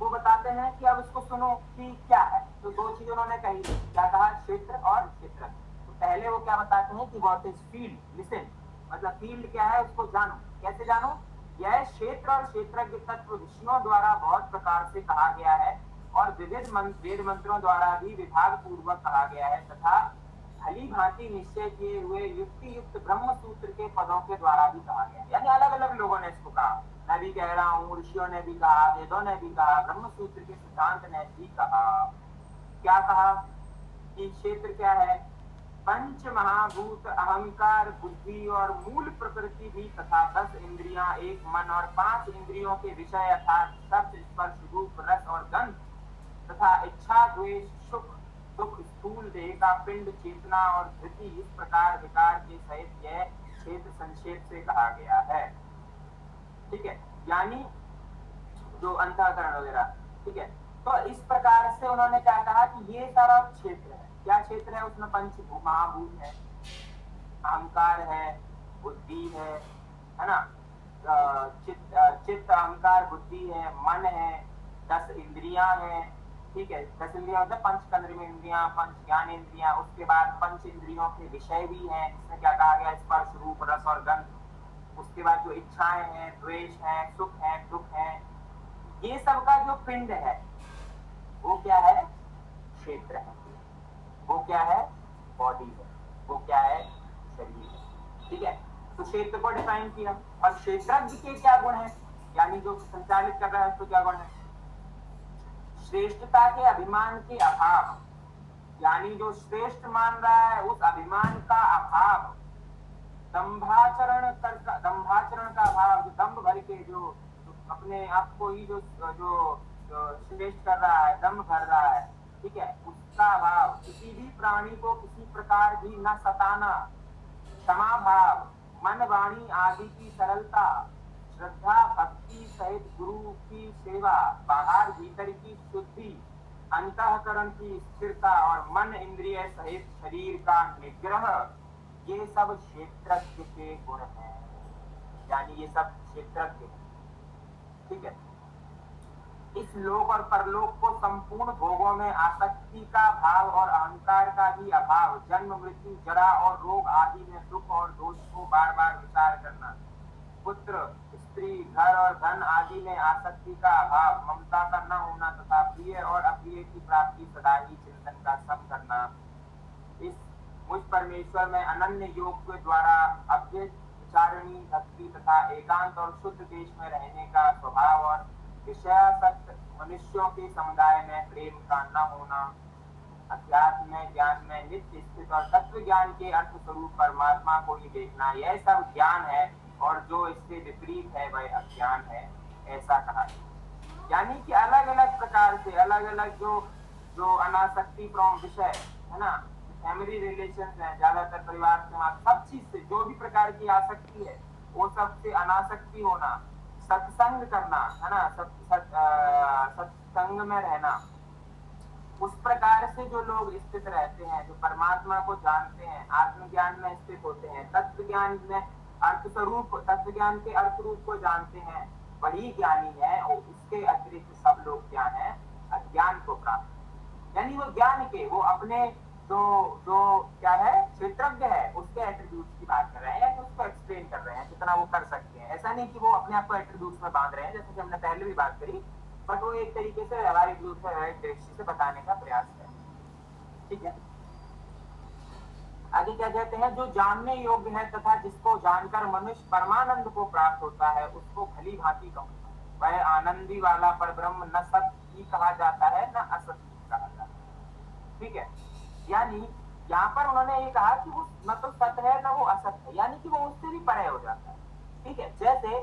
वो बताते हैं कि अब इसको सुनो कि क्या है। तो दो चीज उन्होंने कही, क्या कहा? क्षेत्र और क्षेत्र। तो पहले वो क्या बताते हैं कि व्हाट इज फील्ड। लिसन, मतलब फील्ड क्या है उसको जानो। कैसे जानो? यह क्षेत्र और क्षेत्रज्ञ तत्व ऋषियों द्वारा बहुत प्रकार से कहा गया है और विविध वेद मंत्रों द्वारा भी विभाग पूर्वक कहा गया है, तथा भली भांति निश्चय किए हुए युक्ति युक्त ब्रह्म सूत्र के पदों के द्वारा भी कहा गया है। यानी अलग अलग लोगों ने इसको कहा। मैं भी कह रहा हूँ, ऋषियों ने भी कहा, वेदों ने भी कहा, ब्रह्म सूत्र के सिद्धांत ने भी कहा। क्या कहा? कि क्षेत्र क्या है? पंच महाभूत, अहंकार, बुद्धि और मूल प्रकृति भी, तथा 10 इंद्रियां, एक मन और 5 इंद्रियों के विषय अर्थात शब्द, स्पर्श, रूप, रस और गंध, तथा इच्छा, द्वेष, सुख दुख, स्थूल देह का पिंड, चेतना और धृति, इस प्रकार विकार के सहित यह क्षेत्र संक्षेप से कहा गया है, ठीक है। यानी जो अंतःकरण वगैरह, ठीक है। तो इस प्रकार से उन्होंने क्या कहा कि ये सारा क्षेत्र है। क्या क्षेत्र है? उसमें पंच महाभूत है, अहंकार है, बुद्धि है ना, चित्त अहंकार बुद्धि है, मन है, 10 इंद्रियां हैं, ठीक है। 10 इंद्रियां मतलब पंच कर्म इंद्रियां, पंच ज्ञान इंद्रियां। उसके बाद पंच इंद्रियों के विषय भी हैं, जिसमें क्या कहा गया? स्पर्श, रूप, रस और गंध। उसके बाद जो इच्छाएं हैं, द्वेष है, सुख है, दुख है, ये सब का जो पिंड है वो क्या है? क्षेत्र है। वो क्या है? बॉडी है। वो क्या है? शरीर है, ठीक है। तो क्षेत्र को डिफाइन किया। और क्षेत्रज्ञ के क्या गुण है? यानी जो संचालित कर रहा है उसको क्या गुण है? श्रेष्ठता के अभिमान के अभाव, यानी जो श्रेष्ठ मान रहा है उस अभिमान का अभाव, दंभाचरण का अभाव, जो दंभ भर के जो अपने आप को ही जो श्रेष्ठ कर रहा है, दंभ भर रहा है, ठीक है, उसका अभाव। किसी भी प्राणी को किसी प्रकार भी न सताना, क्षमा भाव, मन वाणी आदि की सरलता, श्रद्धा भक्ति सहित गुरु की सेवा, बाहर भीतर की शुद्धि, अंतःकरण की स्थिरता और मन इंद्रिय सहित शरीर का निग्रह, ये सब क्षेत्रज्ञ के गुण हैं। यानी ये सब क्षेत्रज्ञ, ठीक है। इस लोक और परलोक को संपूर्ण भोगों में आसक्ति का भाव और अहंकार का भी अभाव, जन्म मृत्यु जरा और रोग आदि में दुख और दोष को बार बार विचार करना, पुत्र स्त्री घर और धन आदि में आसक्ति का अभाव, ममता का न होना तथा प्रिय और अप्रिय की प्राप्ति सदा ही चिंतन का सम करना, इस मुझ परमेश्वर में अनन्य योग के द्वारा अव्यक्त विचारणी भक्ति तथा एकांत और शुद्ध देश में रहने का स्वभाव और विषयासक्त मनुष्यों के समुदाय में प्रेम का न होना, अध्यात्म ज्ञान में नित्य स्थित और तत्व ज्ञान के अर्थ स्वरूप परमात्मा को ही देखना, यह सब ज्ञान है, और जो इससे विपरीत है वह अज्ञान है, ऐसा कहा। यानी कि अलग अलग प्रकार से अलग अलग जो जो अनासक्ति फ्रॉम विषय है ना, फैमिली रिलेशन है, ज्यादातर परिवार के साथ सब चीज से जो भी प्रकार की आसक्ति है वो सब से अनासक्ति होना, सत्संग करना है ना, सत्संग में रहना, उस प्रकार से जो लोग स्थित रहते हैं, जो परमात्मा को जानते हैं, आत्मज्ञान में स्थित होते हैं, तत्व ज्ञान में अर्थ स्वरूप, तत्व ज्ञान के अर्थ रूप को जानते हैं, वही ज्ञानी है। और उसके अतिरिक्त सब लोग क्या है, अज्ञान को प्राप्त, यानी वो ज्ञान के, वो अपने जो जो क्या है क्षेत्रज्ञ है उसके एट्रीब्यूट्स की बात कर रहे हैं, या तो उसको एक्सप्लेन कर रहे हैं जितना वो कर सकते हैं। ऐसा नहीं कि वो अपने आप को एट्रीब्यूट्स में बांध रहे हैं, जैसे कि हमने पहले भी बात करी, बट वो एक तरीके से व्यवहारिक रूप से व्यवहारिक दृष्टि से बताने का प्रयास है। ठीक है, आगे क्या कहते हैं, जो जानने योग्य है तथा जिसको जानकर मनुष्य परमानंद को प्राप्त होता है, उसको भली भांति कहूंगा, वह आनंदी वाला पर ब्रह्म न सत ही कहा जाता है न असत ही कहा जाता है। ठीक है, यानी यहाँ पर उन्होंने ये कहा कि वो न तो सत है न वो असत है, यानी कि वो उससे भी परे हो जाता है। ठीक है, जैसे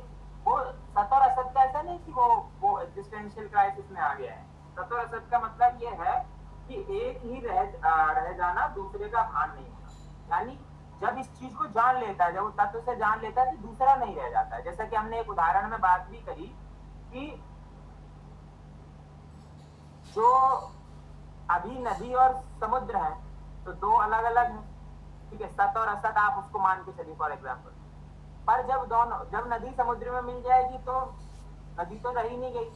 वो सत और असत का ऐसा नहीं कि वो एग्जिस्टेंशियल क्राइसिस में आ गया है। सत और असत का मतलब ये है कि एक ही रह जाना, दूसरे का भान नहीं होना। यानी जब इस चीज को जान लेता है, जब वो तत्व से जान लेता है, तो दूसरा नहीं रह जाता है। जैसा कि हमने एक उदाहरण में बात भी करी कि जो अभी नदी और समुद्र है तो दो अलग अलग है। ठीक है, सत और असत आप उसको मान के चलिए फॉर एग्जाम्पल, पर जब नदी समुद्र में मिल जाएगी तो नदी तो रह ही नहीं गई,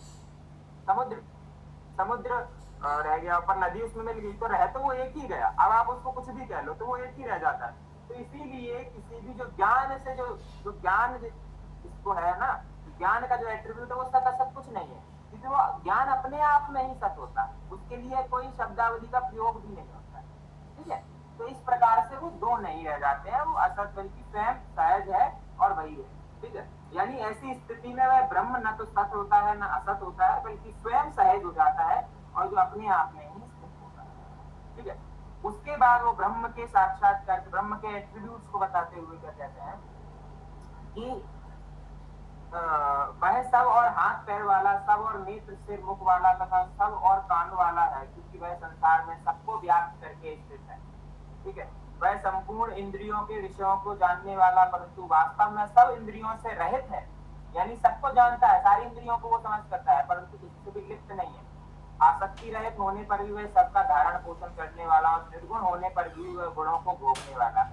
समुद्र रह गया, पर नदी उसमें मिल गई तो रह तो वो एक ही गया। अब आप उसको कुछ भी कह लो तो वो एक ही रह जाता है। तो इसीलिए किसी भी जो ज्ञान से जो ज्ञान इसको है ना, ज्ञान का जो एट्रीब्यूट है वो सत असत कुछ नहीं है, क्योंकि वो ज्ञान अपने आप में ही सत होता है, उसके लिए कोई शब्दावली का प्रयोग भी नहीं होता है। ठीक है, तो इस प्रकार से वो दो नहीं रह जाते हैं, वो असत बल्कि स्वयं सहज है और वही है। ठीक है, यानी ऐसी स्थिति में वह ब्रह्म न तो सत होता है न असत होता है, बल्कि स्वयं सहज हो जाता है और जो अपने आप में ही स्थित होता है। ठीक है, उसके बाद वो ब्रह्म के साक्षात्कार, ब्रह्म के एट्रीब्यूट्स को बताते हुए क्या कहते हैं कि वह सब और हाथ पैर वाला, सब और नेत्र सिर मुख वाला तथा सब और कान वाला है, क्योंकि वह संसार में सबको व्याप्त करके स्थित है। ठीक है, वह संपूर्ण इंद्रियों के विषयों को जानने वाला, परंतु वास्तव में सब इंद्रियों से रहित है, यानी सबको जानता है, सारी इंद्रियों को वो समझ करता है, परंतु इससे भी लिप्त नहीं है। आसक्ति रहित होने पर भी वह सबका धारण पोषण करने वाला, और निर्गुण होने पर भी वह गुणों को भोगने वाला।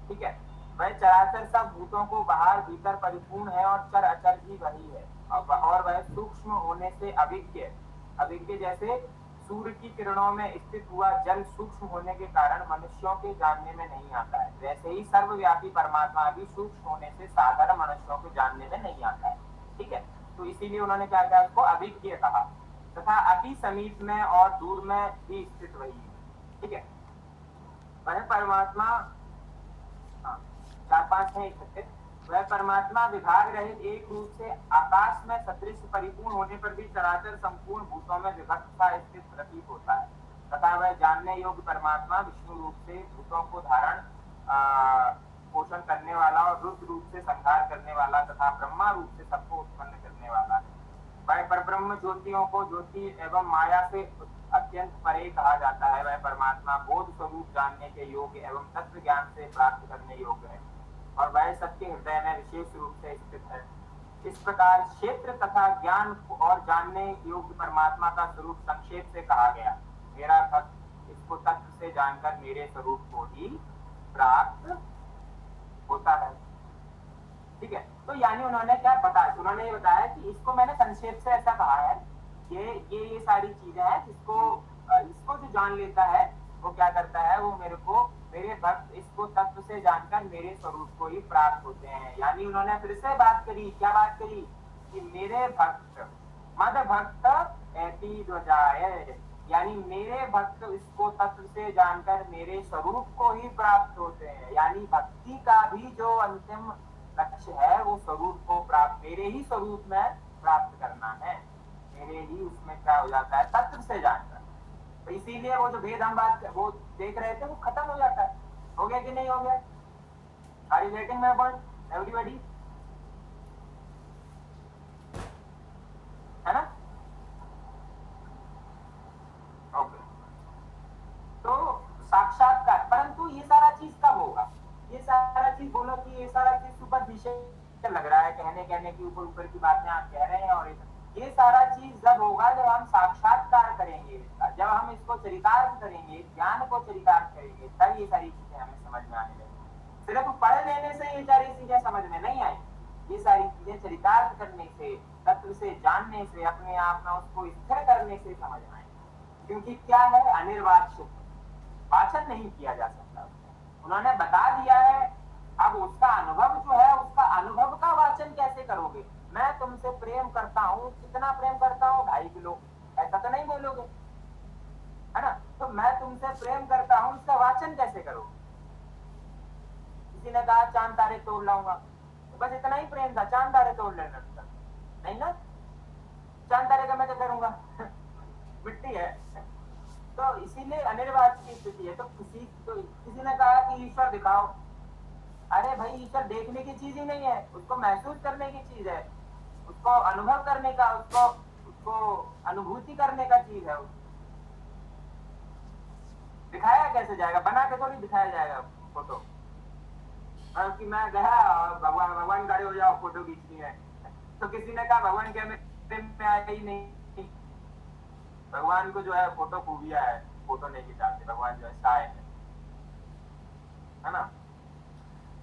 ठीक है, वह चराचर सब भूतों को बाहर भीतर परिपूर्ण है, और चर अचर भी वही है, और वह सूक्ष्म होने से अभिज्ञ जैसे सूर्य की किरणों में स्थित हुआ जल सूक्ष्म होने के कारण मनुष्यों के जानने में नहीं आता है, वैसे ही सर्वव्यापी परमात्मा भी सूक्ष्म होने से साधारण मनुष्यों को जानने में नहीं आता है। ठीक है, तो इसीलिए उन्होंने क्या कहा, उसको अभिज्ञ कहा, तथा अति समीप में और दूर में भी स्थित वही है। ठीक है, वह परमात्मा, 4-5 है इकट्ठे, वह परमात्मा विभाग रहित एक रूप से आकाश में सदृश परिपूर्ण होने पर भी चराचर संपूर्ण भूतों में विभक्त सा स्थित प्रतीत होता है, तथा वह जानने योग्य परमात्मा विष्णु रूप से भूतों को धारण पोषण करने वाला, और रुद्र रूप से संहार करने वाला, तथा ब्रह्मा रूप से सबको उत्पन्न करने वाला है। वह परब्रह्म ज्योतियों को ज्योति एवं माया से अत्यंत परे कहा जाता है। वह परमात्मा बोध स्वरूप जानने के योग्य एवं तत्व ज्ञान से प्राप्त करने योग्य है, और वह सबके हृदय में विशेष रूप से स्थित है। इस प्रकार क्षेत्र तथा ज्ञान और जानने योग्य परमात्मा का स्वरूप संक्षेप से कहा गया। मेरा भक्त इसको तत्व से जानकर मेरे स्वरूप को ही प्राप्त होता है। ठीक है, तो यानी उन्होंने क्या बताया, उन्होंने ये बताया कि इसको मैंने संक्षेप से ऐसा कहा है, ये सारी चीजें हैं, इसको जो जान लेता है वो क्या करता है, वो मेरे भक्त इसको तत्व से जानकर मेरे स्वरूप को ही प्राप्त होते हैं। यानी उन्होंने फिर से बात करी, क्या बात करी कि मेरे भक्त मद भक्त ऐति ध्वजाए, यानी मेरे भक्त इसको तत्व से जानकर मेरे स्वरूप को ही प्राप्त होते हैं। यानी भक्ति का भी जो अंतिम लक्ष्य है वो स्वरूप को प्राप्त, मेरे ही स्वरूप में प्राप्त करना है, मेरे ही उसमें क्या हो जाता है, तत्व से जानकर। तो इसीलिए वो जो भेद हम बात वो देख रहे थे वो खत्म हो जाता है। हो गया कि नहीं हो गया? Are you getting my point everybody? है ना? ओके। तो साक्षात्कार, परंतु ये सारा चीज कब होगा? ये सारा चीज बोलो कि ये सारा चीज सुपरफिशियल लग रहा है, कहने कहने की ऊपर ऊपर की बातें आप कह रहे हैं, और ये सारा चीज जब होगा जब हम साक्षात्कार करेंगे इसका, जब हम इसको चरितार्थ करेंगे, ज्ञान को चरितार्थ करेंगे, तब ये सारी चीजें हमें समझ में आने लगेंगी। सिर्फ पढ़ लेने से ये सारी चीजें समझ में नहीं आई, ये सारी चीजें चरितार्थ करने से, तत्व से जानने से, अपने आप में उसको स्थिर करने से समझ में आएगी। क्योंकि क्या है, अनिर्वाच्य, वाचन नहीं किया जा सकता। उन्होंने बता दिया है, अब उसका अनुभव जो है, उसका अनुभव का वाचन कैसे करोगे? मैं तुमसे प्रेम करता हूँ, कितना प्रेम करता हूँ? 2.5 किलो, ऐसा तो नहीं बोलोगे, है ना? तो मैं तुमसे प्रेम करता हूँ, इसका वाचन कैसे करोगे? किसी ने कहा चांद तारे तोड़ लाऊंगा, तो बस इतना ही प्रेम था, चांद तारे तोड़ लेना था, नहीं ना? चांद तारे का मैं क्या करूंगा? मिट्टी है। तो इसीलिए अनिर्वाच्य की स्थिति है। तो किसी ने कहा कि ईश्वर दिखाओ, अरे भाई ईश्वर देखने की चीज ही नहीं है, उसको महसूस करने की चीज है, उसको अनुभव करने का, उसको उसको अनुभूति करने का चीज है। दिखाया कैसे जाएगा? बना के थोड़ी दिखाया जाएगा फोटो, कि मैं गया भगवान खड़े हो जाओ फोटो खींचनी है। तो किसी ने कहा भगवान क्या में आया ही नहीं, भगवान को जो है फोटो खूबिया है, फोटो नहीं खिंचाते, भगवान जो है शाय है ना?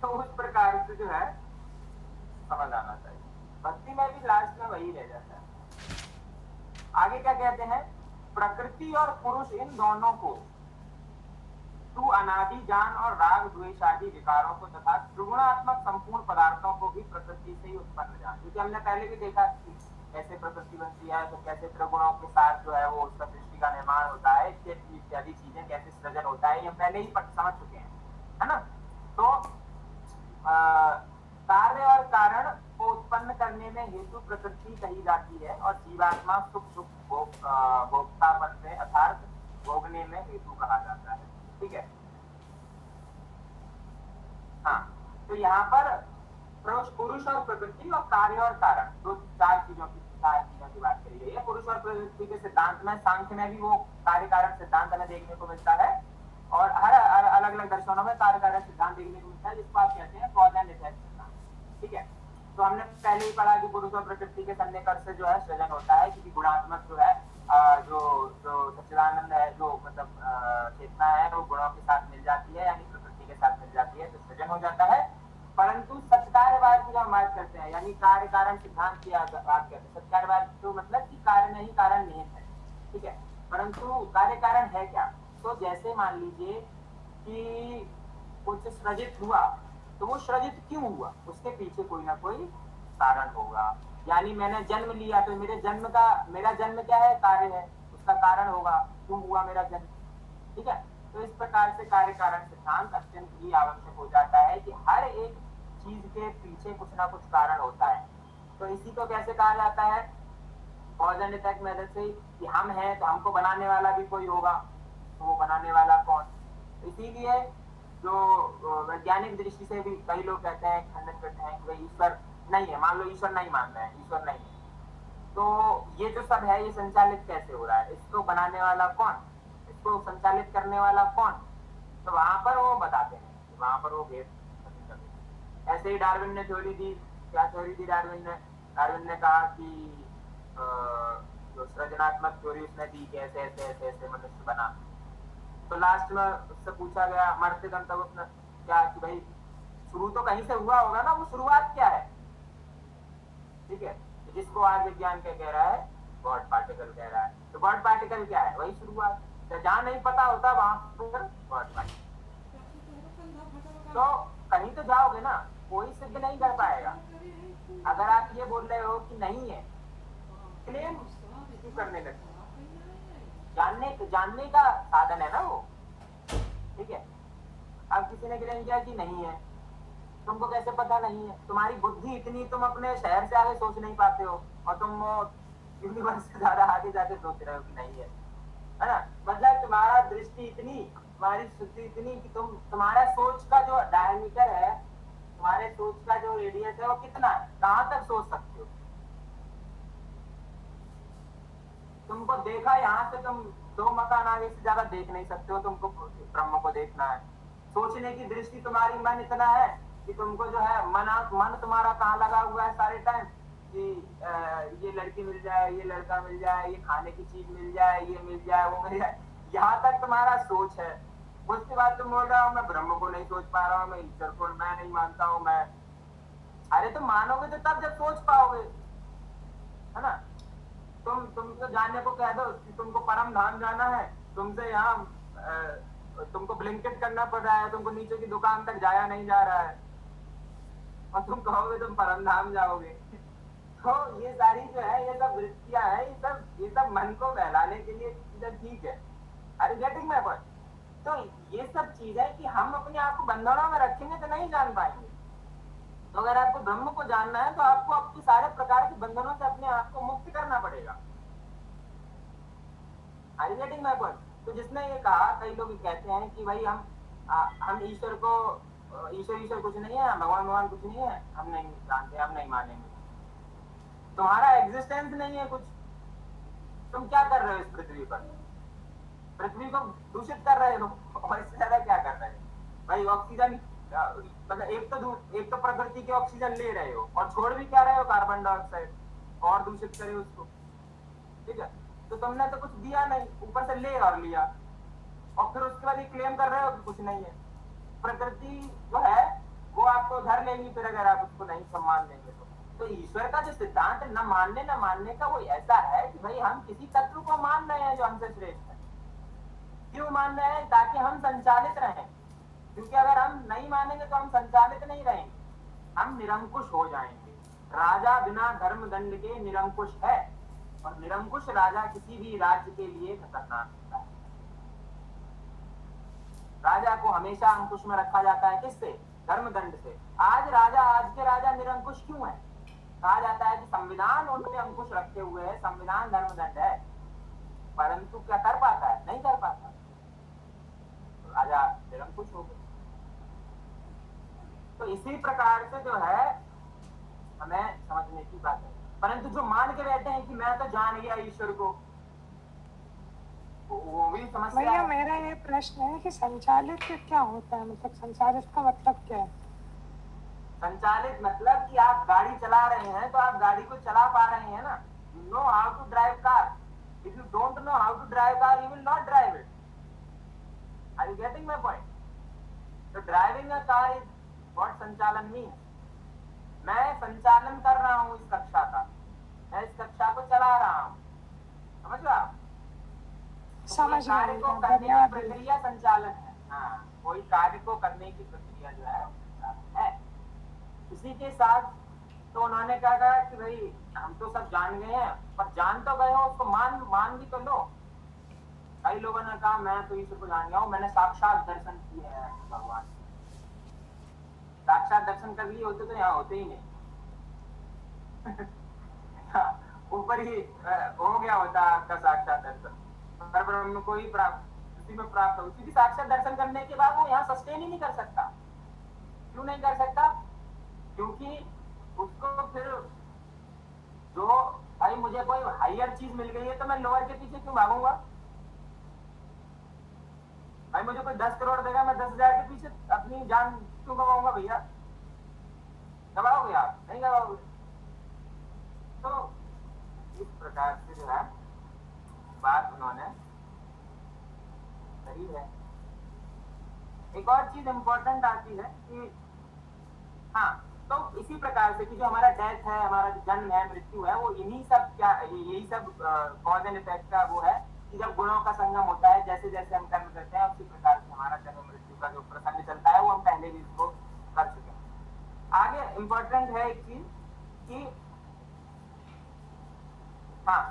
तो उस प्रकार से जो है समझ आना चाहिए। भक्ति में भी लास्ट में वही रह जाता है। आगे क्या कहते हैं? प्रकृति और पुरुष इन दोनों को, तू अनादि जान और राग द्वेष आदि विकारों को तथा त्रिगुणात्मक संपूर्ण पदार्थों को भी प्रकृति से ही उत्पन्न जान। क्योंकि हमने पहले भी देखा कि कैसे प्रकृति बनती है, तो कैसे त्रिगुणों के साथ जो है वो उसका सृष्टि का निर्माण होता है, इत्यादि चीजें कैसे सृजन होता है, ये पहले ही समझ चुके हैं, है ना? तो कार्य और कारण को उत्पन्न करने में हेतु प्रकृति कही जाती है, और जीवात्मा सुख दुख भोक्तापन में अर्थात भोगने में हेतु कहा जाता है। ठीक है? हाँ, तो यहाँ पर पुरुष और प्रकृति और कार्य और कारण, दो चार चीजों की बात करी गई है। पुरुष और प्रकृति के सिद्धांत में, सांख्य में भी वो कार्य कारण सिद्धांत हमें देखने को मिलता है, और हर अलग अलग दर्शनों में कार्य कारण सिद्धांत देखने को मिलता है, जिसको आप कहते हैं कॉज एंड इफेक्ट सिद्धांत। ठीक है? तो हमने पहले ही पढ़ा कि पुरुष और प्रकृति के सन्निकर्ष से जो है सृजन होता है, क्योंकि गुणात्मक जो है जो सच्चिदानंद है, जो मतलब चेतना है, वो गुणों के साथ मिल जाती है, यानी प्रकृति के साथ मिल जाती है, तो सृजन हो जाता है। परंतु सत्कार्यवाद की हम बात करते हैं, यानी कार्य कारण सिद्धांत की बात करते हैं। सत्कार्यवाद तो मतलब कि कार्य में ही कारण निहित है। ठीक है? परंतु कार्य कारण है क्या? तो जैसे मान लीजिए कि कुछ सृजित हुआ, तो वो सृजित क्यों हुआ? उसके पीछे कोई ना कोई कारण होगा। यानी मैंने जन्म लिया, तो मेरा जन्म क्या है? कार्य है, उसका कारण होगा, क्यों हुआ मेरा जन्म। ठीक है? तो इस प्रकार से कार्य कारण सिद्धांत अत्यंत ही आवश्यक हो जाता है कि हर एक चीज के पीछे कुछ ना कुछ कारण होता है। तो इसी को कैसे कहा जाता है? कॉज एंड इफेक्ट मेथड से, कि हम हैं तो हमको बनाने वाला भी कोई होगा, तो वो बनाने वाला कौन? इसीलिए जो वैज्ञानिक दृष्टि से भी कई लोग कहते हैं, खंडन करते हैं कि भाई ईश्वर नहीं है। मान लो ईश्वर नहीं मान रहे हैं, ईश्वर नहीं है, तो ये जो सब है ये संचालित कैसे हो रहा है? इसको बनाने वाला कौन? इसको संचालित करने वाला कौन? तो वहां पर वो बताते हैं, वहां पर वो भेद। ऐसे ही डार्विन ने थ्योरी दी। क्या थ्योरी दी डार्विन ने कहा कि जो सृजनात्मक थ्योरी उसने दी कि ऐसे ऐसे ऐसे ऐसे मनुष्य बना। तो लास्ट में उससे पूछा गया मरते दम तक उसने क्या कि भाई शुरू तो कहीं से हुआ होगा ना, वो शुरुआत क्या है? ठीक है? जिसको आज विज्ञान क्या कह रहा है? गॉड पार्टिकल कह रहा है। तो गॉड पार्टिकल क्या है? वही शुरुआत। तो जहाँ नहीं पता होता वहां पर गॉड पार्टिकल। तो कहीं तो जाओगे ना, कोई सिद्ध नहीं कर पाएगा। अगर आप ये बोल रहे हो कि नहीं है, क्लेम क्यों करने लगे? जानने का साधन है ना वो। ठीक है? अब किसी ने क्लेम किया कि नहीं है, तुमको कैसे पता नहीं है? तुम्हारी बुद्धि इतनी, तुम अपने शहर से आगे सोच नहीं पाते हो, और तुम यूनिवर्स से ज्यादा आगे जाके सोच रहे हो कि नहीं है। है ना। मतलब तुम्हारा दृष्टि इतनी, तुम्हारी शुद्धि इतनी कि तुम्हारा सोच का जो डायमीटर है, तुम्हारे सोच का जो रेडियस है वो कितना है, कहाँ तक सोच सकते हो। तुमको देखा यहाँ से, तुम 2 मकान आगे से ज्यादा देख नहीं सकते हो, तुमको ब्रह्म को देखना है। सोचने की दृष्टि तुम्हारी मन इतना है कि तुमको जो है मन तुम्हारा कहाँ लगा हुआ है सारे टाइम कि ये लड़की मिल जाए, ये लड़का मिल जाए, ये खाने की चीज मिल जाए, ये मिल जाए, वो मिल जाए, यहाँ तक तुम्हारा सोच है। उसके बाद तुम बोल रहा हो मैं ब्रह्म को नहीं सोच पा रहा हूँ, मैं ईश्वर को मैं नहीं मानता हूँ मैं। अरे तुम मानोगे तो तब जब सोच पाओगे, है ना। तुम तो जाने को कह दो कि तुमको परम धाम जाना है, तुमसे यहाँ तुमको ब्लिंकिट करना पड़ रहा है, तुमको नीचे की दुकान तक जाया नहीं जा रहा है, और तुम कहोगे तुम परम धाम जाओगे। तो ये सारी जो है, ये सब वृत्तियां हैं, ये सब मन को बहलाने के लिए चीजें ठीक है। अरे गेटिंग माय पॉइंट। तो ये सब चीजें कि हम अपने आप को बंधनों में रखेंगे तो नहीं जान पाएंगे। तो अगर आपको ब्रह्म को जानना है तो आपको आपके सारे प्रकार के बंधनों से अपने आप को मुक्त करना पड़ेगा। Are you getting my point. तो जिसने ये कहा, कई लोग कहते हैं कि भाई हम ईश्वर को, ईश्वर कुछ नहीं है, भगवान कुछ नहीं है, हम नहीं जानते, हम नहीं मानेंगे। तुम्हारा एग्जिस्टेंस नहीं है कुछ, तुम क्या कर रहे हो इस पृथ्वी पर, पृथ्वी को दूषित कर रहे हो, और इससे ज्यादा क्या कर रहे हो भाई। ऑक्सीजन मतलब एक तो प्रकृति के ऑक्सीजन ले रहे हो और छोड़ भी क्या रहे हो, कार्बन डाइऑक्साइड, और दूषित करे उसको, ठीक है। तो तुमने तो कुछ दिया नहीं, ऊपर से ले और लिया, और फिर उसके बाद ये क्लेम कर रहे हो कि कुछ नहीं है। प्रकृति जो है वो आपको घर लेगी फिर, अगर आप उसको नहीं सम्मान देंगे तो ईश्वर का जो सिद्धांत न मानने का वो ऐसा है कि भाई हम किसी तत्व को मान रहे हैं जो हमसे श्रेष्ठ है। क्यों मान रहे हैं? ताकि हम संचालित रहें, क्योंकि अगर हम नहीं मानेंगे तो हम संचालित नहीं रहेंगे, हम निरंकुश हो जाएंगे। राजा बिना धर्म दंड के निरंकुश है, और निरंकुश राजा किसी भी राज्य के लिए खतरनाक होता है। राजा को हमेशा अंकुश में रखा जाता है, किससे? धर्म दंड से। आज के राजा निरंकुश क्यों है? कहा जाता है कि संविधान उन्होंने अंकुश रखे हुए है, संविधान धर्म दंड है, परंतु क्या कर पाता है? नहीं कर पाता। तो राजा निरंकुश हो गए। तो इसी प्रकार से जो है हमें समझने की बात है। परंतु जो मान के बैठे हैं कि मैं तो जान गया ईश्वर को, वो भी समस्या भैया है। मेरा ये प्रश्न है कि संचालित क्या होता है, मतलब संचालित का मतलब क्या है? संचालित मतलब कि आप गाड़ी चला रहे हैं तो आप गाड़ी को चला पा रहे हैं ना। You know how to drive car. If you don't know how to drive car, you will not drive it. Are you getting my point? तो driving a car is what संचालन मीन्स। मैं संचालन कर रहा हूँ इस कक्षा का, मैं इस कक्षा को चला रहा हूँ, समझ लो आप। तो समझ कार्य को गए, करने की धन्यवाद। प्रक्रिया संचालन है। हाँ, कोई कार्य को करने की प्रक्रिया जो है। इसी के साथ तो उन्होंने क्या कहा कि भाई हम तो सब जान गए हैं, पर जान तो गए हो उसको मान भी तो लो। कई लोगों ने कहा मैं तो ईश्वर को जान गया हूँ, मैंने साक्षात दर्शन किए हैं भगवान। साक्षात दर्शन कर लिए होते तो यहाँ होते ही नहीं ऊपर ही हो गया होता आपका साक्षात दर्शन, पर ब्रह्म को ही प्राप्त, उसी में प्राप्त हो। क्योंकि साक्षात दर्शन करने के बाद वो यहाँ सस्टेन ही नहीं कर सकता। क्यों नहीं कर सकता? क्योंकि उसको फिर जो भाई मुझे कोई हायर चीज मिल गई है तो मैं लोअर के पीछे क्यों भागूंगा? भाई मुझे कोई 10 करोड़ देगा, मैं 10,000 के पीछे अपनी जान क्यों गवाऊंगा? भैया गवाओगे आप? नहीं गवाओगे। तो इस प्रकार से जो है बात उन्होंने कही है। एक और चीज इंपॉर्टेंट आती है कि हाँ, तो इसी प्रकार से कि जो हमारा डेथ है, हमारा जो जन्म है, मृत्यु है, वो इन्हीं सब क्या यही सब कॉज एंड इफेक्ट का वो है कि जब गुणों का संगम होता है, जैसे जैसे हम कर्म करते हैं उसी प्रकार से हमारा जन्म मृत्यु का जो प्रसंग चलता है वो हम पहले भी इसको कर चुके हैं। आगे इम्पोर्टेंट है एक चीज कि हाँ,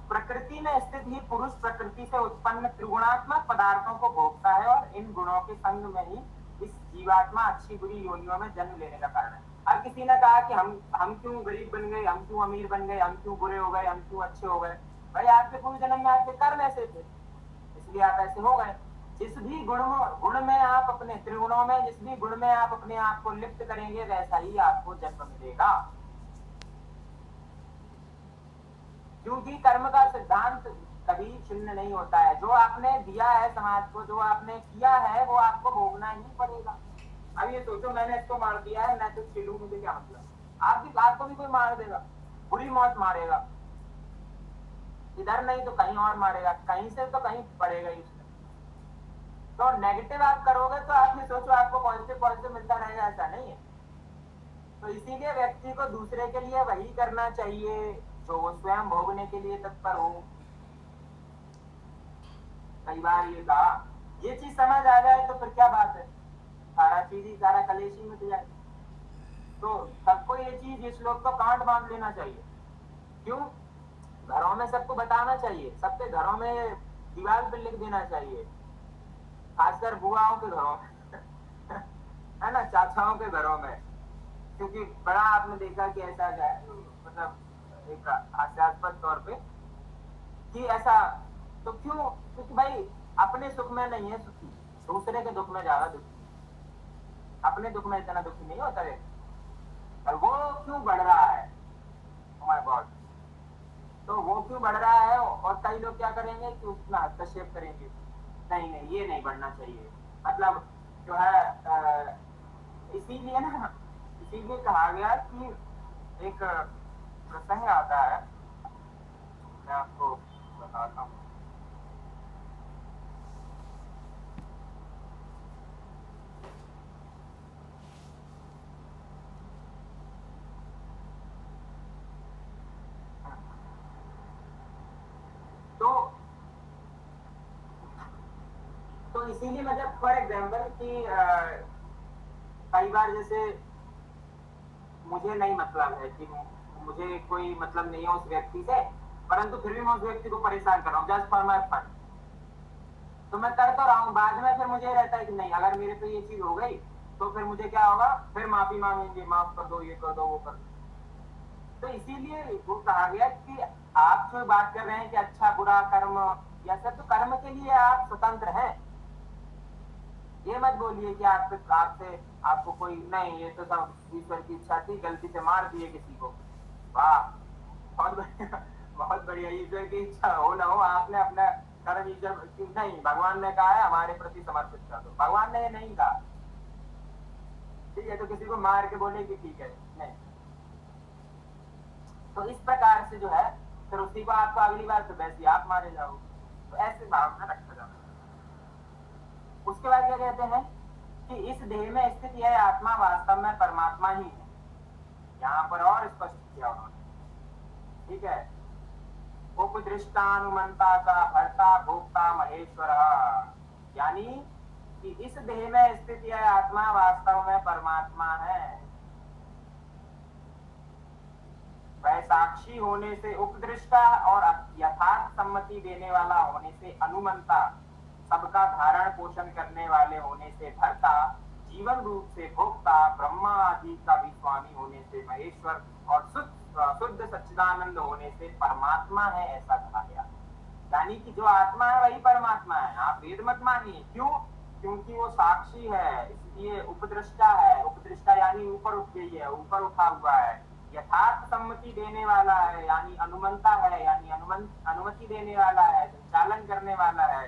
प्रकृति में स्थित ही पुरुष प्रकृति से उत्पन्न त्रिगुणात्मक पदार्थों को भोगता है, और इन गुणों के संग में ही इस जीवात्मा अच्छी बुरी योनियों में जन्म लेने का कारण है। अब किसी ने कहा कि हम क्यों गरीब बन गए, हम क्यों अमीर बन गए, हम क्यों बुरे हो गए, हम क्यों अच्छे हो गए? भाई आपके पूर्व जन्म में आपके कर्म ऐसे थे, इसलिए आप ऐसे हो गए। जिस भी गुण में आप अपने त्रिगुणों में जिस भी गुण में आप अपने आप को लिप्त करेंगे वैसा ही आपको जन्म मिलेगा। क्योंकि कर्म का सिद्धांत कभी छिन्न नहीं होता है। जो आपने दिया है समाज को, जो आपने किया है वो आपको भोगना ही पड़ेगा। अब ये सोचो मैंने इसको मार दिया है, मैं तो चिल्लू, मुझे क्या मतलब। आपको भी कोई मार देगा, बुरी मौत मारेगा, इधर नहीं तो कहीं और मारेगा, कहीं से तो कहीं पड़ेगा ही उसमें। तो नेगेटिव आप करोगे तो आप ये सोचो आपको पॉजिटिव पॉजिटिव मिलता रहेगा, ऐसा नहीं है। तो इसीलिए व्यक्ति को दूसरे के लिए वही करना चाहिए जो वो स्वयं भोगने के लिए तत्पर हो। कई बार ये कहा, ये चीज समझ आ जाए तो फिर क्या बात है, सारा चीज ही, सारा कलेश ही मिट जाए। तो सबको ये चीज, इस श्लोक को कांट बांध लेना चाहिए। क्यों? घरों में सबको बताना चाहिए, सबके घरों में दीवार पे लिख देना चाहिए, खासकर बुआओं के घरों में है ना, चाचाओं के घरों में। क्योंकि बड़ा आपने देखा कि ऐसा है, मतलब एक हास्यास्पद तौर पे कि ऐसा तो क्यों? क्योंकि भाई अपने सुख में नहीं है सुखी, दूसरे के दुख में ज्यादा दुखी। अपने दुख में इतना दुखी नहीं होता है, और वो क्यों बढ़ रहा है? oh my God, तो वो क्यों बढ़ रहा है? और कई लोग क्या करेंगे कि उसमें हस्तक्षेप करेंगे, नहीं नहीं ये नहीं बढ़ना चाहिए, मतलब जो है इसीलिए ना, इसीलिए कहा गया कि एक प्रसंग आता है, मैं आपको बताता हूँ। तो इसीलिए मतलब फॉर एग्जाम्पल कि कई बार जैसे मुझे नहीं मतलब है कि मुझे कोई मतलब नहीं है उस व्यक्ति से, परंतु फिर भी मैं उस व्यक्ति को परेशान कर रहा हूँ जस्ट फॉर माय फन, तो मैं कर तो रहा हूँ। बाद में फिर मुझे रहता है कि नहीं, अगर मेरे पे ये चीज हो गई तो फिर मुझे क्या होगा, फिर माफी मांगेंगे, माफ कर दो, ये कर दो, वो कर दो। तो इसीलिए वो कहा गया कि आप जो बात कर रहे हैं कि अच्छा बुरा कर्म या सब, तो कर्म के लिए आप स्वतंत्र हैं। ये मत बोलिए कि आपको कोई नहीं, ये तो सब ईश्वर की इच्छा थी, गलती से मार दिए किसी को, वाह बहुत बढ़िया, बहुत बढ़िया। ईश्वर की इच्छा हो ना हो, आपने अपना कर्म ईश्वर नहीं, भगवान ने कहा है हमारे प्रति समर्पित कर दो, भगवान ने ये नहीं कहा। ठीक है, तो किसी को मार के बोले कि ठीक है, नहीं। तो इस प्रकार से जो है फिर उसी को आपको अगली बार फिर वैसे आप मारे जाओ, तो ऐसे भावना रखा जाता है। उसके बाद क्या कहते हैं कि इस देह में स्थित यह आत्मा वास्तव में परमात्मा ही है। यहाँ पर और स्पष्ट किया उन्होंने, ठीक है। उपदृष्टानुमंता का भर्ता भोक्ता महेश्वर, यानी कि इस देह में स्थित यह आत्मा वास्तव में परमात्मा है। वह साक्षी होने से उपदृष्टा और यथार्थ सम्मति देने वाला होने से अनुमंता, सबका धारण पोषण करने वाले होने से भर्ता, जीवन रूप से भोक्ता, ब्रह्मा आदि का भी स्वामी होने से महेश्वर, और शुद्ध सच्चिदानंद होने से परमात्मा है, ऐसा कहा गया। यानी कि जो आत्मा है वही परमात्मा है। आप वेद मत मानिए, क्यों? क्योंकि वो साक्षी है, इसलिए उपदृष्टा है। उपदृष्टा यानी ऊपर उठ गई है, ऊपर उठा हुआ है। यथार्थ सम्मति देने वाला है, यानी अनुमंता है, यानी अनुमति देने वाला है, संचालन करने वाला है,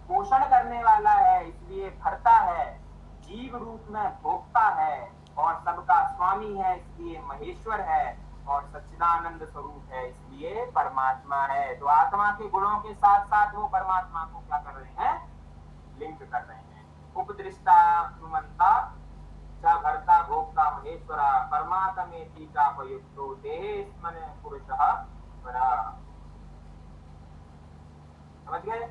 पोषण करने वाला है, इसलिए भरता है, जीव रूप में भोक्ता है, और सबका स्वामी है, इसलिए महेश्वर है, और सच्चिदानंद स्वरूप है, इसलिए परमात्मा है। तो आत्मा के गुणों के साथ साथ वो परमात्मा को क्या कर रहे हैं? लिंक कर रहे हैं। उपदृष्टा अनुमंता च भर्ता भोक्ता महेश्वरा परमात्मेति चापयुक्तो देहेस्मन् पुरुषः परा। समझ गए?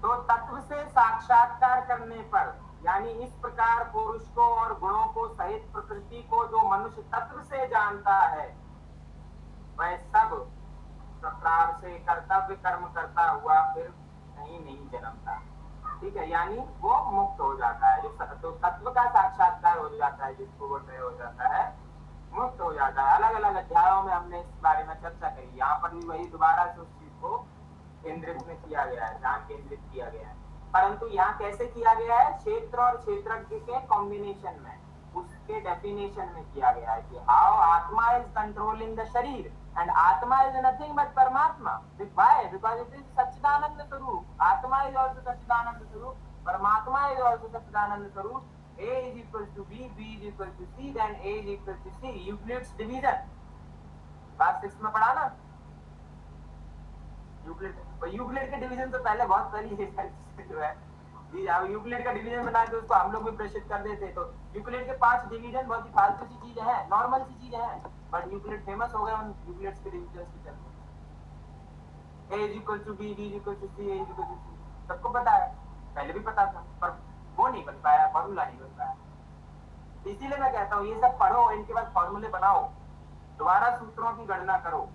तो तत्व से साक्षात्कार करने पर, यानी इस प्रकार पुरुष को और गुणों को सहित प्रकृति को जो मनुष्य तत्व से जानता है, वह सब प्रकार से कर्तव्य कर्म करता हुआ फिर कहीं नहीं जन्मता। ठीक है, यानी वो मुक्त हो जाता है। जो तत्व का साक्षात्कार हो जाता है, जिसको वो तय हो जाता है, मुक्त हो जाता है। अलग अलग अध्यायों में हमने इस बारे में चर्चा करी, यहाँ पर भी वही दोबारा से उस चीज को केंद्रित में किया गया है, ध्यान केंद्रित किया गया है। परंतु यहाँ कैसे किया गया है? क्षेत्र और क्षेत्रज्ञ के कॉम्बिनेशन में, उसके डेफिनेशन में किया गया है कि हाउ आत्मा इज कंट्रोलिंग द शरीर एंड आत्मा इज नथिंग बट परमात्मा। व्हाई? बिकॉज इट इज सच्चिदानंद स्वरूप। आत्मा इज आल्सो सच्चिदानंद स्वरूप, परमात्मा इज आल्सो सच्चिदानंद स्वरूप। A is equal to B, B is equal to C, then A is equal to C. Euclid's division class 6 में पढ़ा ना यूक्लिड के डिवीजन तो पहले बहुत पहले जो है जी, अब यूक्लिड का डिवीजन बना के उसको हम लोग भी प्रेषित कर देते। तो यूक्लिड के 5 डिवीजन बहुत ही फालतू सी चीजें हैं, नॉर्मल सी चीजें हैं, बट यूक्लिड फेमस हो गए उन यूक्लिड्स के डिवीजन के चलते। A is equal to B, B is equal to C, A is equal to C, सबको पता है, पहले भी पता था, पर वो नहीं बन पाया, फॉर्मूला नहीं बन पाया। इसीलिए मैं कहता हूँ ये सब पढ़ो, इनके बाद फॉर्मूले बनाओ, दोबारा सूत्रों की गणना करो।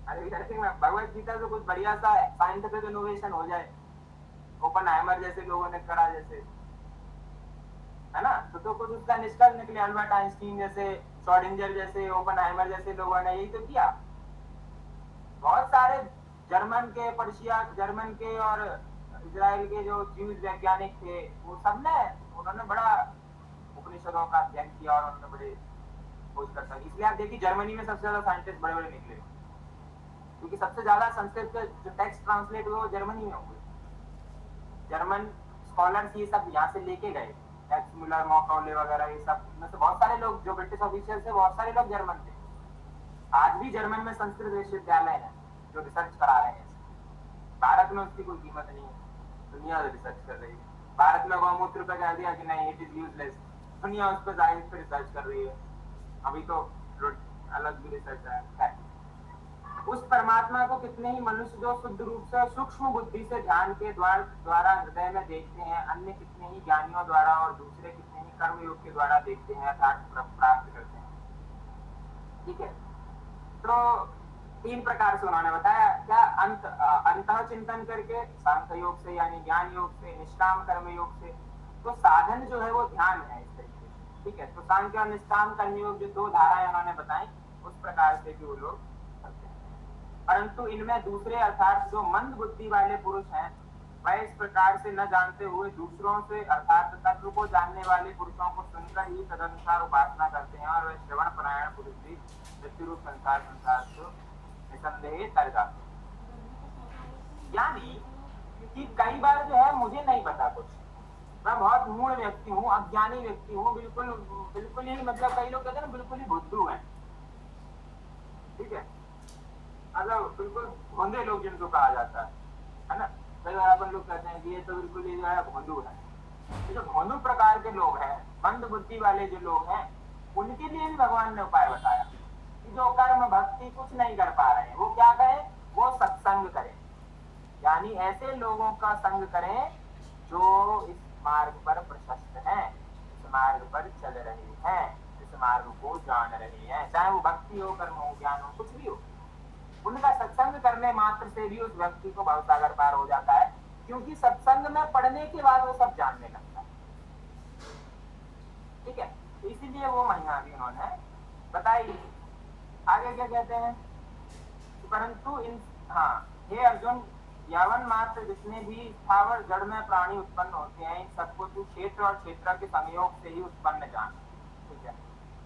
भगवत गीता से कुछ बढ़िया सा साइंटिफिक इनोवेशन हो जाए, ओपनहाइमर जैसे लोगों ने करा, जैसे है ना, तो कुछ उसका निष्कर्ष निकले। अल्बर्ट आइंस्टीन जैसे, श्रोडिंगर जैसे, ओपनहाइमर जैसे लोगों ने यही तो किया। बहुत सारे जर्मन के, पर्शिया जर्मन के और इजराइल के जो जीव वैज्ञानिक थे, वो सब ने उन्होंने बड़ा उपनिषदों का अध्ययन किया और उन्होंने बड़े खोज करता। इसलिए आप देखिए जर्मनी में सबसे ज्यादा साइंटिस्ट बड़े बड़े निकले, क्योंकि सबसे ज्यादा संस्कृत के जो टेक्स्ट ट्रांसलेट हुए वो जर्मनी में हुए। जर्मन स्कॉलर्स ये सब यहाँ से लेके गए, एक्स मुलर, मॉकॉले वगैरह, ये सब में से बहुत सारे लोग जो ब्रिटिश ऑफिशियल थे, बहुत सारे लोग जर्मन थे। आज भी जर्मन में संस्कृत विश्वविद्यालय है जो रिसर्च करा रहे हैं। भारत में उसकी कोई कीमत नहीं है, दुनिया रिसर्च कर रही है। भारत में गौमूत्र पे कह दिया कि नहीं इट इज यूजलेस, दुनिया उस पर साइंस पे रिसर्च कर रही है। अभी तो अलग भी रिसर्च है। उस परमात्मा को कितने ही मनुष्य जो शुद्ध रूप से सूक्ष्म बुद्धि से ध्यान के द्वारा हृदय में देखते हैं, अन्य कितने ही ज्ञानियों द्वारा और दूसरे कितने ही कर्मयोग के द्वारा देखते हैं, अर्थात प्राप्त करते हैं। ठीक है, तो 3 प्रकार से उन्होंने बताया। क्या? अंतः चिंतन करके, सांख्य योग से यानी ज्ञान योग से, निष्काम कर्म योग से। तो साधन जो है वो ध्यान है इस तरीके से। ठीक है, तो सांख्य और निष्काम कर्म योग जो 2 धाराएं उन्होंने बताई, उस प्रकार से भी वो लोग करते हैं। परंतु इनमें दूसरे अर्थात जो मंद बुद्धि वाले पुरुष हैं, वह इस प्रकार से न जानते हुए दूसरों से अर्थात तत्व को जानने वाले पुरुषों को सुनकर ही तदनुसार उपासना करते हैं, और वह श्रवण परायण पुरुष भी मृत्यु रूप संसार को निसंदेह तर जाते हैं। यानी कि कई बार जो है मुझे नहीं पता कुछ, मैं बहुत मूढ़ व्यक्ति हूँ, अज्ञानी व्यक्ति हूँ, बिल्कुल ही मतलब कई लोग कहते हैं ना बिल्कुल ही बुद्धू है। ठीक है, मतलब बिल्कुल भोंदे लोग जिनको कहा जाता है ना, कई बार अपन लोग कहते हैं कि ये तो बिल्कुल ही जो है भोंदू है। जो भोंदू प्रकार के लोग हैं, मंद बुद्धि वाले जो लोग हैं, उनके लिए भी भगवान ने उपाय बताया कि जो कर्म भक्ति कुछ नहीं कर पा रहे हैं, वो क्या करें? वो सत्संग करें, यानी ऐसे लोगों का संग करें जो इस मार्ग पर प्रशस्त हैं, इस मार्ग पर चल रहे हैं, इस मार्ग को जान रहे हैं, चाहे वो भक्ति हो, कर्म हो, ज्ञान हो, कुछ भी हो। उनका सत्संग करने मात्र से भी उस व्यक्ति को भवसागर पार हो जाता है, क्योंकि सत्संग में पढ़ने के बाद वो सब जानने लगता है। ठीक है, इसीलिए वो महिमा भी उन्होंने बताई। आगे क्या कहते हैं? परंतु हे अर्जुन, यावन मात्र जितने भी स्थावर जड़ में प्राणी उत्पन्न होते हैं, इन सबको तू क्षेत्र और क्षेत्र के संयोग से ही उत्पन्न जान। ठीक है,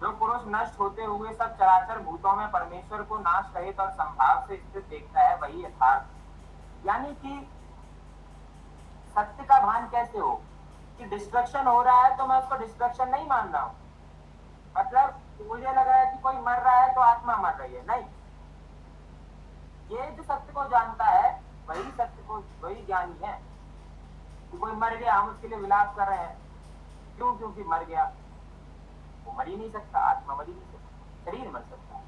जो पुरुष नष्ट होते हुए सब चराचर भूतों में परमेश्वर को नाश रहित और संभाव से स्थित देखता है, वही यथार्थ। यानी कि सत्य का भान कैसे हो कि डिस्ट्रक्शन हो रहा है तो मैं उसको डिस्ट्रक्शन नहीं मान रहा हूँ, मतलब मुझे लग रहा है कि कोई मर रहा है तो आत्मा मर रही है, नहीं। ये जो सत्य को जानता है वही सत्य को, वही ज्ञानी है। कि कोई मर गया, हम उसके लिए विलाप कर रहे हैं, क्यों? क्योंकि मर गया। वो मर ही नहीं सकता, आत्मा मर ही नहीं सकता, शरीर मर सकता है।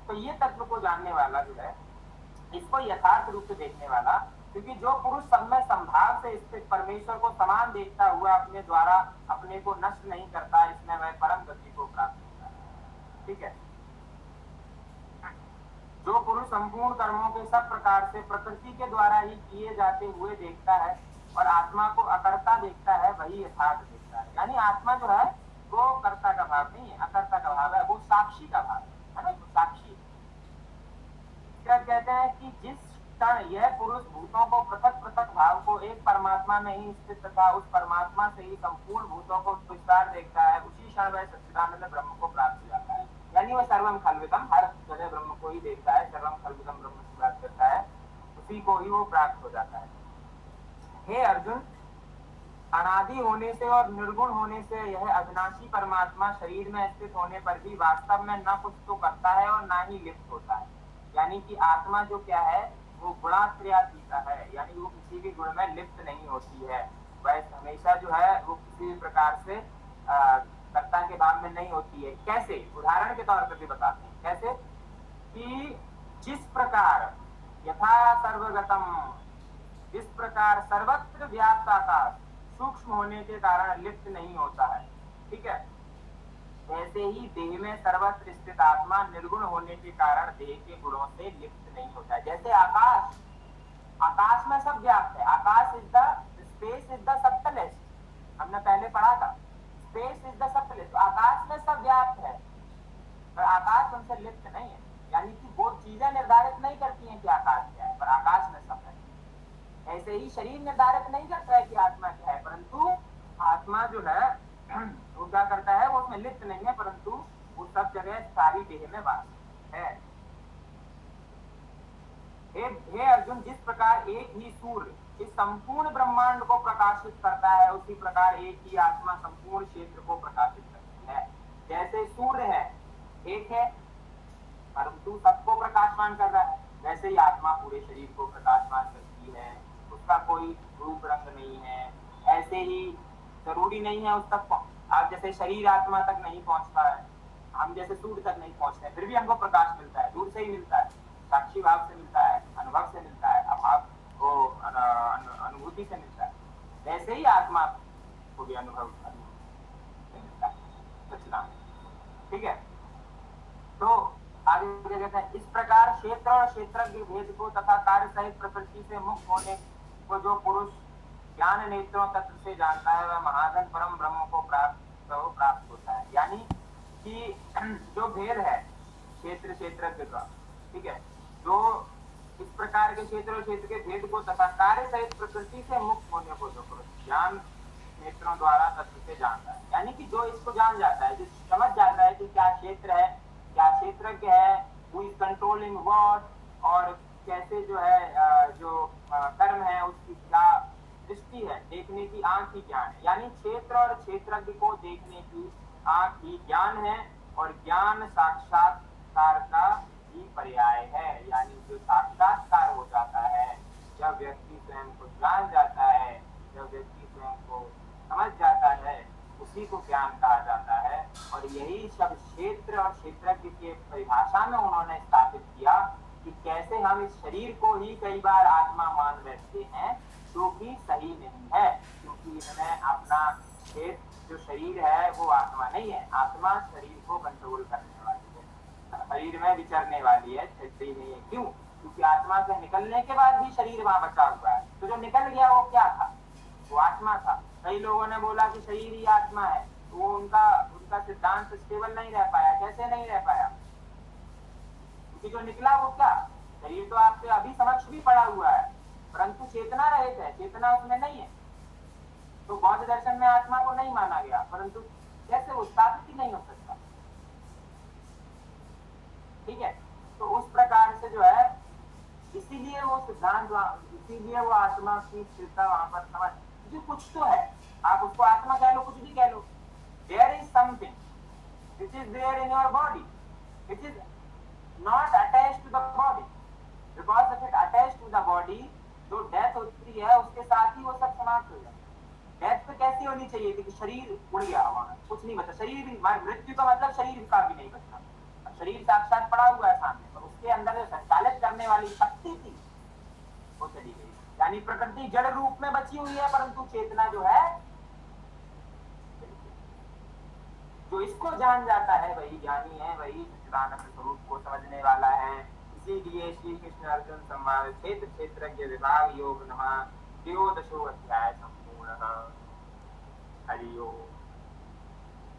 तो ये तत्व को जानने वाला जो है, इसको यथार्थ रूप से देखने वाला, क्योंकि जो पुरुष सब में संभाव से स्थित परमेश्वर को समान देखता हुआ अपने द्वारा अपने को नष्ट नहीं करता, इसमें वह परम गति को प्राप्त होता है। ठीक है, जो पुरुष संपूर्ण कर्मों के सब प्रकार से प्रकृति के द्वारा ही किए जाते हुए देखता है और आत्मा को अकर्ता देखता है, वही यथार्थ देखता है। यानी आत्मा जो है वो कर्ता का भाव नहीं है, अकर्ता का भाव है, वो साक्षी का भाव है ना, वो साक्षी। शंकर कहते हैं कि जिस क्षण यह पुरुष भूतों को पृथक पृथक भाव को एक परमात्मा में ही स्थित तथा उस परमात्मा से ही संपूर्ण भूतों को विस्तार देखता है, उसी क्षण वह सच्चिदानंद ब्रह्म को प्राप्त हो जाता है। यानी वह सर्वम खल्विदम, हर जगह ब्रह्म को ही देखता है, सर्वम खल्विदम ब्रह्म से प्राप्त करता है, उसी को ही वो प्राप्त हो जाता है। हे अर्जुन, अनादि होने से और निर्गुण होने से यह अविनाशी परमात्मा शरीर में स्थित होने पर भी वास्तव में न कुछ तो करता है और न ही लिप्त होता है। यानी कि आत्मा जो क्या है वो गुणात्रयातीत है, यानी वो किसी भी गुण में लिप्त नहीं होती है। वह हमेशा जो है वो किसी भी प्रकार से कर्ता के भाव में नहीं होती है। कैसे? उदाहरण के तौर पर भी बताते हैं। कैसे? कि जिस प्रकार यथा सर्वगतम, जिस प्रकार सर्वत्र व्याप्त आकाश सूक्ष्म होने के कारण लिप्त नहीं होता है, ठीक है, वैसे ही देह में सर्वत्र स्थित आत्मा निर्गुण होने के कारण देह के गुणों से लिप्त नहीं होता है। जैसे आकाश, आकाश में सब व्याप्त है। Akash is the space is the subtlest, हमने पहले पढ़ा था, स्पेस इज द सबटलेस्ट। आकाश में सब व्याप्त है पर आकाश उनसे लिप्त नहीं है। यानी कि वो चीजें निर्धारित नहीं करती हैं कि आकाश क्या है, पर आकाश में सब है। ऐसे ही शरीर निर्धारित नहीं करता है कि आत्मा क्या है, परंतु आत्मा जो है वो क्या करता है, वो उसमें लिप्त नहीं है, परंतु वो सब जगह सारी देह में वास है। हे अर्जुन, जिस प्रकार एक ही सूर्य इस संपूर्ण ब्रह्मांड को प्रकाशित करता है, उसी प्रकार एक ही आत्मा संपूर्ण क्षेत्र को प्रकाशित करती है। जैसे सूर्य है, एक है, परंतु सबको प्रकाशमान कर रहा है, वैसे ही आत्मा पूरे शरीर को प्रकाशमान करती है। उसका कोई रूप रंग नहीं है। ऐसे ही जरूरी नहीं है उस तक आप जैसे शरीर आत्मा तक नहीं पहुंचता है, हम जैसे सूर्य तक नहीं पहुंचते, फिर भी हमको प्रकाश मिलता है, दूर से ही मिलता है, साक्षी भाव से मिलता है, अनुभव से मिलता है, अभाव को अनुभूति से मिलता है। वैसे ही आत्मा को भी अनुभव से मिलता है सच्चिदानंद, ठीक है। तो आगे कहते हैं, इस प्रकार क्षेत्र और क्षेत्रज्ञ भेद को तथा कार्य सहित प्रकृति से मुक्त होने को जो पुरुष ज्ञान नेत्रों तत्व से जानता है, वह महाजन परम ब्रह्म को प्राप्त होता है। यानी कि जो भेद है क्षेत्र क्षेत्रज्ञ का, ठीक है, जो इस प्रकार के क्षेत्र और क्षेत्र के भेद को तथा कार्य सहित प्रकृति से मुक्त होने को जो पुरुष ज्ञान नेत्रों द्वारा तत्व से जानता है, यानी कि जो इसको जान जाता है, जो समझ जाता है कि क्या क्षेत्र है, क्या क्षेत्रज्ञ है, who is controlling what, और कैसे जो है जो कर्म है उसकी क्या दृष्टि है, देखने की आंख ही ज्ञान है। यानी क्षेत्र और क्षेत्रज्ञ को देखने की आंख ही ज्ञान है, और ज्ञान साक्षात्कार का ही पर्याय है। यानी जो साक्षात्कार हो जाता है, जब व्यक्ति स्वयं को जान जाता है, जब व्यक्ति स्वयं को समझ जाता है, उसी को ज्ञान कहा जाता है। और यही सब क्षेत्र और क्षेत्रज्ञ की परिभाषा में उन्होंने स्थापित किया कि कैसे हम इस शरीर को ही कई बार आत्मा मान बैठते हैं, जो कि सही नहीं है, क्योंकि इनमें अपना क्षेत्र जो शरीर है वो आत्मा नहीं है। आत्मा शरीर को कंट्रोल करने वाली है, शरीर में विचरने वाली है, क्षेत्रीय नहीं है। क्यों? क्योंकि आत्मा से निकलने के बाद भी शरीर वहां बचा हुआ है। तो जो निकल गया वो क्या था? वो आत्मा था। कई लोगों ने बोला कि शरीर ही आत्मा है, तो वो उनका सिद्धांत स्टेबल नहीं रह पाया। कैसे नहीं रह पाया? क्योंकि जो निकला वो क्या? शरीर तो आपके अभी समक्ष भी पड़ा हुआ है, परंतु चेतना रहित है, चेतना उसमें नहीं है। तो बौद्ध दर्शन में आत्मा को नहीं माना गया, परंतु कैसे वो स्थापित ही नहीं हो सकता, ठीक है। तो उस प्रकार से जो है, इसीलिए वो सिद्धांत, इसीलिए वो आत्मा की स्थिरता वहां पर समझ, जो कुछ तो है, आप उसको आत्मा कह लो, कुछ भी कह लो, there is something which is there in your body which is not attached to the body, because if it attached to the body, जो डेथ होती है उसके साथ ही वो सब समाप्त हो जाता है। डेथ तो कैसी होनी चाहिए थी कि शरीर उड़ गया वहां, कुछ नहीं बचा, शरीर भी, मृत्यु का मतलब शरीर का भी नहीं बचना। शरीर साक्षात पड़ा हुआ है सामने, पर उसके अंदर जो संचालित करने वाली शक्ति थी वो चली गई। यानी प्रकृति जड़ रूप में बची हुई है, परंतु चेतना जो है, जो इसको जान जाता है वही ज्ञानी है, वही सच्चिदानंद स्वरूप को समझने वाला है। इसीलिए श्री कृष्ण अर्जुन संवाद क्षेत्र क्षेत्रज्ञ विभाग योग नमः 13वां अध्याय संपूर्ण। हरि ओम।